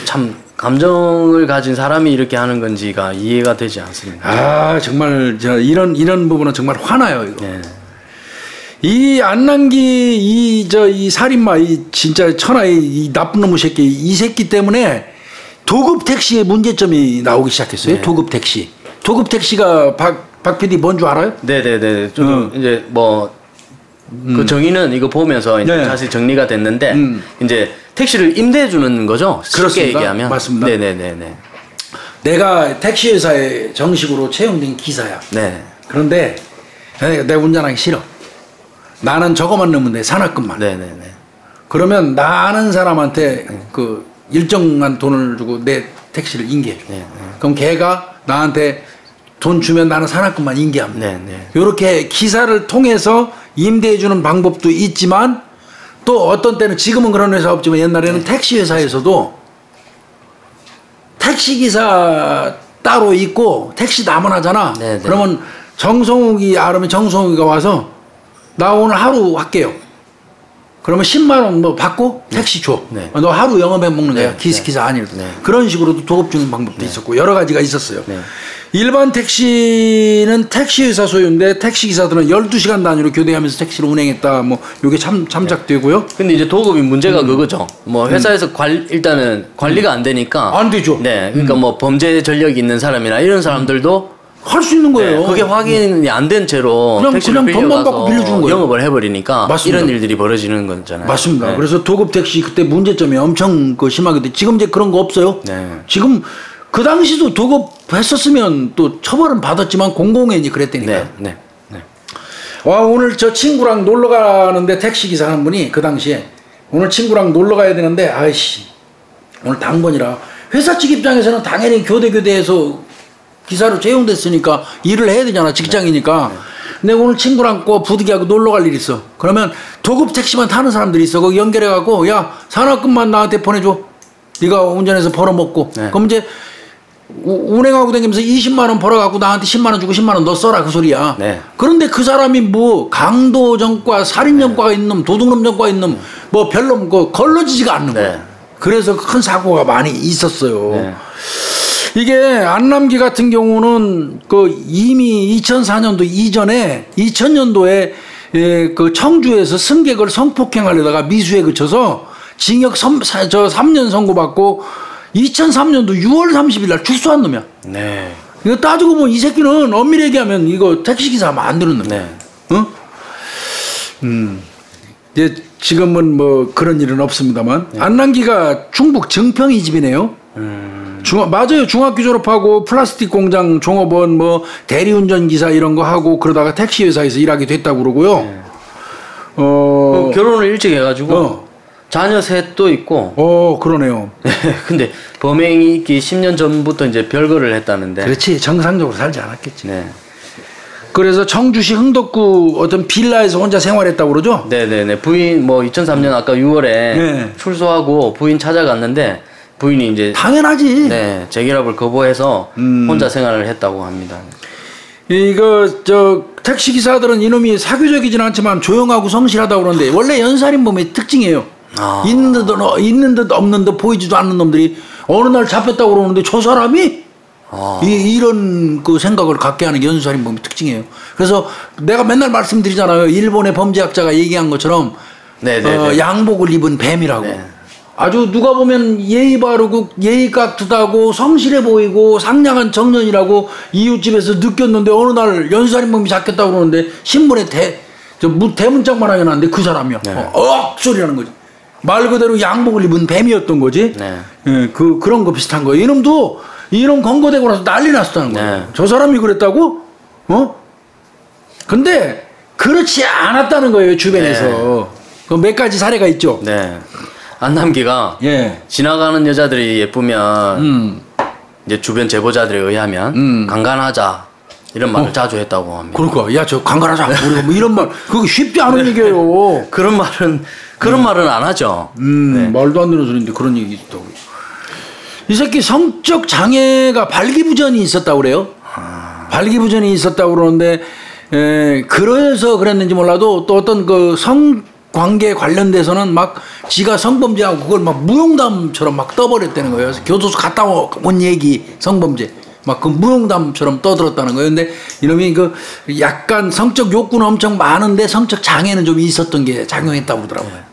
참 감정을 가진 사람이 이렇게 하는 건지가 이해가 되지 않습니다. 정말 이런 부분은 정말 화나요 이거. 이 안남기 이 살인마 진짜 천하의 이 나쁜 놈의 새끼 이 새끼 때문에 도급 택시의 문제점이 나오기 시작했어요. 도급 택시가 박 PD 뭔 줄 알아요? 네네네. 좀 이제 그 정의는 이거 보면서 이제 자세히 정리가 됐는데 이제 택시를 임대해 주는 거죠. 쉽게 얘기하면. 맞습니다. 네네네네. 내가 택시 회사에 정식으로 채용된 기사야. 그런데 내가 운전하기 싫어. 나는 저거만 넣으면 돼. 산악금만. 그러면 나 아는 사람한테 일정한 돈을 주고 내 택시를 인계해줘. 그럼 걔가 나한테 돈 주면 나는 산악금만 인계합니다. 이렇게 기사를 통해서 임대해주는 방법도 있지만 또 어떤 때는 지금은 그런 회사 없지만 옛날에는 택시 회사에서도 택시기사 따로 있고 택시 나만하잖아. 그러면 정성욱이 알으면 정성욱이가 와서 나 오늘 하루 할게요. 그러면 10만 원 뭐 받고 택시 줘. 너 하루 영업해 먹는 거야. 기사 아니라도. 그런 식으로도 도급 주는 방법도 있었고 여러 가지가 있었어요. 일반 택시는 택시회사 소유인데 택시기사들은 12시간 단위로 교대하면서 택시를 운행했다. 뭐 요게 참작되고요. 근데 이제 도급이 문제가 그거죠. 뭐 회사에서 일단은 관리가 안 되니까 안 되죠. 네. 그러니까 뭐 범죄 전력이 있는 사람이나 이런 사람들도 할 수 있는 거예요. 그게 확인이 안 된 채로 택시를 그냥 돈만 받고 빌려주는 거예요. 영업을 해버리니까 맞습니다. 이런 일들이 벌어지는 거잖아요. 맞습니다. 그래서 도급 택시 그때 문제점이 엄청 심하게 돼. 지금 이제 그런 거 없어요. 지금 그 당시도 도급했었으면 또 처벌은 받았지만 공공연히 그랬다니까. 와 오늘 저 친구랑 놀러 가는데 택시기사 한 분이 그 당시에 오늘 친구랑 놀러 가야 되는데 아이씨 오늘 당번이라 회사 측 입장에서는 당연히 교대해서 기사로 채용됐으니까 일을 해야 되잖아. 직장이니까. 근데 오늘 친구랑 꼭 부득이하고 놀러 갈 일이 있어. 그러면 도급 택시만 타는 사람들이 있어. 거기 연결해갖고 야 산업금만 나한테 보내줘. 네가 운전해서 벌어먹고. 그럼 이제 운행하고 다니면서 20만 원 벌어갖고 나한테 10만 원 주고 10만 원 너 써라 그 소리야. 그런데 그 사람이 뭐 강도 전과 살인 전과가 있는 놈 도둑놈 전과가 있는 놈 뭐 별로 걸러지지가 않는 거야. 그래서 큰 사고가 많이 있었어요. 이게 안남기 같은 경우는 그 이미 2004년도 이전에 2000년도에 그 청주에서 승객을 성폭행하려다가 미수에 그쳐서 징역 3년 선고받고 2003년도 6월 30일 날 출소한 놈이야. 이거 따지고 보면 이 새끼는 엄밀히 얘기하면 이거 택시기사 하면 안 되는 놈이야. 이제 지금은 뭐 그런 일은 없습니다만 안남기가 충북 증평이 집이네요. 맞아요. 중학교 졸업하고 플라스틱 공장 종업원 뭐 대리운전 기사 이런 거 하고 그러다가 택시 회사에서 일하게 됐다고 그러고요. 결혼을 일찍 해가지고 자녀 셋도 있고. 그러네요. 근데 범행이 있기 10년 전부터 이제 별거를 했다는데. 그렇지. 정상적으로 살지 않았겠지. 그래서 청주시 흥덕구 어떤 빌라에서 혼자 생활했다고 그러죠? 부인 뭐 2003년 아까 6월에 출소하고 부인 찾아갔는데. 부인이 이제 당연하지. 재결합을 거부해서 혼자 생활을 했다고 합니다. 이거 저 택시 기사들은 이놈이 사교적이진 않지만 조용하고 성실하다고 그러는데 원래 연살인범의 특징이에요. 있는 듯 없는 듯 보이지도 않는 놈들이 어느 날 잡혔다고 그러는데 저 사람이 이런 그 생각을 갖게 하는 게 연살인범의 특징이에요. 그래서 내가 맨날 말씀드리잖아요. 일본의 범죄학자가 얘기한 것처럼 양복을 입은 뱀이라고. 아주 누가 보면 예의 바르고 예의 깍듯하고 성실해 보이고 상냥한 청년이라고 이웃집에서 느꼈는데 어느 날 연살인범이 잡혔다고 그러는데 신문에 대문짝만 하게 나왔는데 그 사람이야. 소리라는 거지. 말 그대로 양복을 입은 뱀이었던 거지. 그런 거 비슷한 거예요. 이놈도 이놈 검거되고 나서 난리 났었다는 거예요. 저 사람이 그랬다고? 근데 그렇지 않았다는 거예요. 주변에서. 그 몇 가지 사례가 있죠. 안남기가 지나가는 여자들이 예쁘면 이제 주변 제보자들에 의하면 강간하자 이런 말을 자주 했다고 합니다. 그러니까 야 저 강간하자 우리가 뭐 이런 말 그거 쉽지 않은 얘기예요. 그런 말은 안 하죠. 말도 안 되는 소리인데 그런 얘기 있다고. 이 새끼 성적 장애가 발기부전이 있었다고 그래요. 발기부전이 있었다고 그러는데 그래서 그랬는지 몰라도 또 어떤 그 성관계 관련돼서는 막 지가 성범죄하고 그걸 막 무용담처럼 막 떠버렸다는 거예요. 교도소 갔다 온 얘기 성범죄 막 그 무용담처럼 떠들었다는 거예요. 근데 이놈이 그 약간 성적 욕구는 엄청 많은데 성적 장애는 좀 있었던 게 작용했다고 그러더라고요.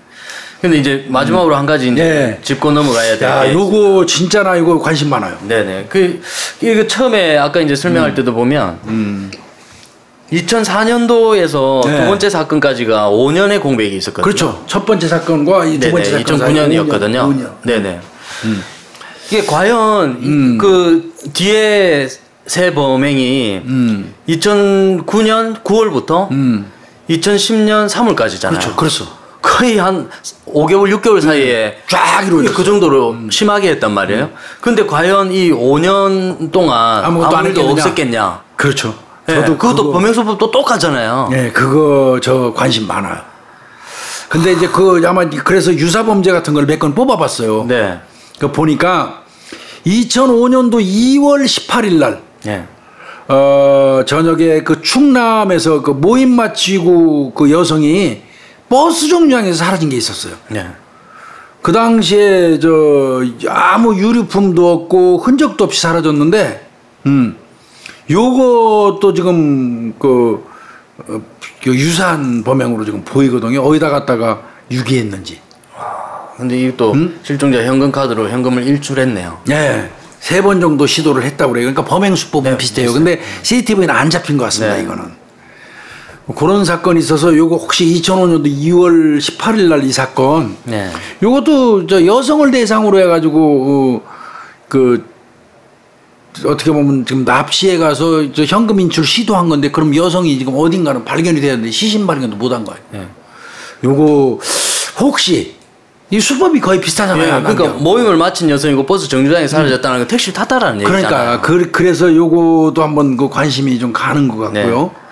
근데 이제 마지막으로 한 가지 이제 짚고 넘어가야 될 게. 요거 진짜나 이거 관심 많아요. 이거 처음에 아까 이제 설명할 때도 보면 2004년도에서 두 번째 사건까지가 5년의 공백이 있었거든요. 그렇죠. 첫 번째 사건과 이 두 번째 사건 2009년이었거든요. 5년. 이게 과연 그 뒤에 세 범행이 2009년 9월부터 2010년 3월까지잖아요. 그렇죠. 거의 한 5개월, 6개월 사이에 쫙 이루어졌어요. 그 정도로 심하게 했단 말이에요. 근데 과연 이 5년 동안 아무 일도 없었겠냐? 그렇죠. 저도 그것도 범행수법도 똑같잖아요. 그거 저 관심 많아요. 근데 이제 그 아마 그래서 유사범죄 같은 걸 몇 건 뽑아봤어요. 네. 그 보니까 2005년도 2월 18일 날 네. 저녁에 그 충남에서 그 모임 마치고 그 여성이 버스 정류장에서 사라진 게 있었어요. 네. 그 당시에 아무 유류품도 없고 흔적도 없이 사라졌는데, 요것도 지금 그 유사한 범행으로 지금 보이거든요. 어디다 갖다가 유기했는지. 근데 이것도 실종자 현금 카드로 현금을 일출했네요. 네. 3번 정도 시도를 했다고 그래요. 그러니까 범행 수법은 네, 비슷해요. 비슷해요. 근데 CCTV는 안 잡힌 것 같습니다. 네. 이거는. 그런 사건이 있어서 요거 혹시 2005년도 2월 18일 날 이 사건. 네. 요것도 여성을 대상으로 해가지고 어떻게 보면 지금 납치해 가서 현금 인출 시도한 건데 그럼 여성이 지금 어딘가는 발견이 되었는데 시신 발견도 못한 거예요. 네. 요거 혹시 이 수법이 거의 비슷하잖아요. 예, 그러니까 모임을 마친 여성이고 버스 정류장에 사라졌다는 건 택시를 탔다라는 얘기잖아요. 그러니까 그래서 요거도 한번 그 관심이 좀 가는 것 같고요. 네.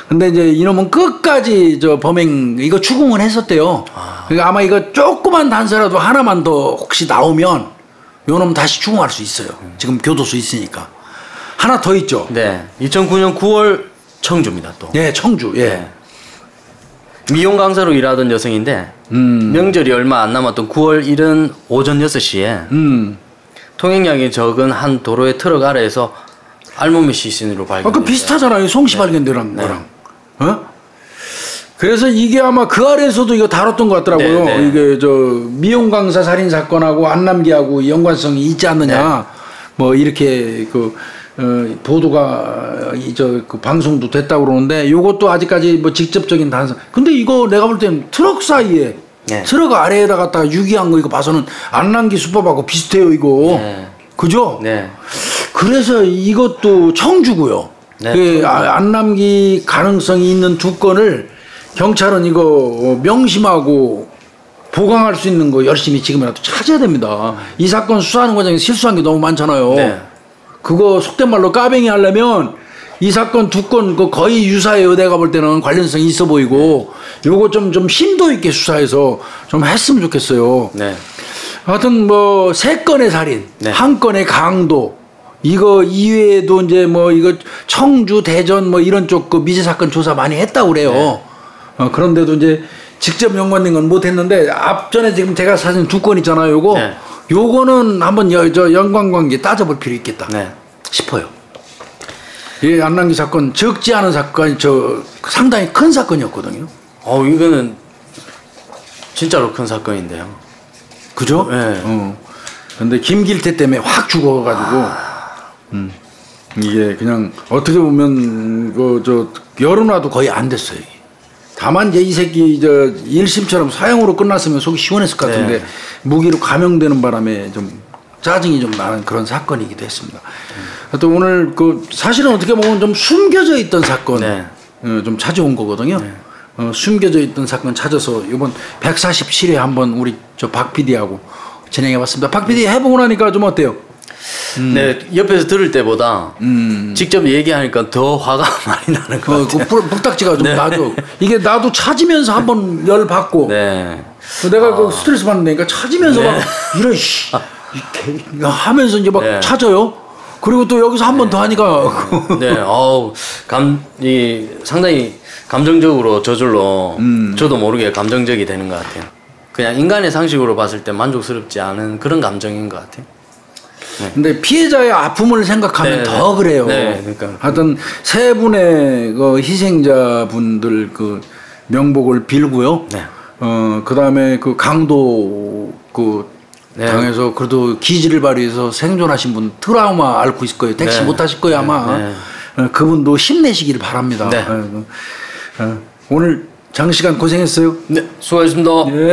근데 이제 이놈은 끝까지 범행 이거 추궁을 했었대요. 그러니까 아마 이거 조그만 단서라도 하나만 더 혹시 나오면 요놈 다시 추궁할 수 있어요. 지금 교도소 있으니까. 하나 더 있죠. 네. 2009년 9월 청주입니다. 또. 네, 청주. 예. 네. 미용 강사로 일하던 여성인데 명절이 얼마 안 남았던 9월 1일 오전 6시에 통행량이 적은 한 도로의 트럭 아래에서 알몸의 시신으로 발견됐어요. 그 비슷하잖아요. 송씨 네. 발견되는 거랑. 어? 그래서 이게 아마 그 아래에서도 이거 다뤘던 것 같더라고요. 네, 네. 이게 미용 강사 살인 사건하고 안남기하고 연관성이 있지 않느냐. 네. 뭐 이렇게 보도가 그 방송도 됐다고 그러는데 요것도 아직까지 뭐 직접적인 단서. 근데 이거 내가 볼 때는 트럭 사이에 네. 트럭 아래에다 갖다가 유기한 거 이거 봐서는 안남기 수법하고 비슷해요 이거. 네. 그죠? 네. 그래서 이것도 청주고요. 네, 안남기 가능성이 있는 2건을 경찰은 이거 명심하고 보강할 수 있는 거 열심히 지금이라도 찾아야 됩니다. 이 사건 수사하는 과정에 실수한 게 너무 많잖아요. 네. 그거 속된 말로 까뱅이 하려면 이 사건 2건 거의 유사해요. 내가 볼 때는 관련성이 있어 보이고 요거 좀 심도 있게 수사해서 좀 했으면 좋겠어요. 네. 하여튼 뭐 3건의 살인, 네. 1건의 강도 이거 이외에도 이제 뭐 이거 청주, 대전 뭐 이런 쪽 그 미제 사건 조사 많이 했다고 그래요. 네. 그런데도 이제 직접 연관된 건 못했는데 앞전에 지금 제가 사진 2건 있잖아요. 요거 네. 요거는 한번 연관관계 따져볼 필요 있겠다 싶어요. 이 안남기 사건 적지 않은 사건이 상당히 큰 사건이었거든요. 이거는 진짜로 큰 사건인데요. 그죠? 네. 근데 김길태 때문에 확 죽어가지고 이게 그냥 어떻게 보면 열어놔도 거의 안 됐어요. 다만 이제 이 새끼 1심처럼 사형으로 끝났으면 속이 시원했을 것 같은데 네. 무기로 감형되는 바람에 좀 짜증이 좀 나는 그런 사건이기도 했습니다. 또 오늘 사실은 어떻게 보면 좀 숨겨져 있던 사건 네. 좀 찾아온 거거든요. 네. 숨겨져 있던 사건 찾아서 이번 147회 한번 우리 박 PD하고 진행해봤습니다. 박 PD 해보고 나니까 좀 어때요? 네, 옆에서 들을 때보다 직접 얘기하니까 더 화가 많이 나는 것 같아요. 불딱지가 좀 네. 나죠. 이게 나도 찾으면서 한번 열 받고 네. 내가 스트레스 받는다니까 찾으면서 네. 막 이런 하면서 이제 막 네. 찾아요. 그리고 또 여기서 한 번 더 하니까 네, 상당히 감정적으로 저절로 저도 모르게 감정적이 되는 것 같아요. 그냥 인간의 상식으로 봤을 때 만족스럽지 않은 그런 감정인 것 같아요. 네. 근데 피해자의 아픔을 생각하면 네, 더 그래요. 네, 그러니까. 하여튼 3분의 희생자분들 명복을 빌고요. 네. 그 다음에 강도 네. 당해서 그래도 기지를 발휘해서 생존하신 분 트라우마 앓고 있을 거예요. 택시 네. 못 타실 거예요 아마. 네. 그분도 힘내시길 바랍니다. 네. 오늘 장시간 고생했어요. 네, 수고하셨습니다. 네.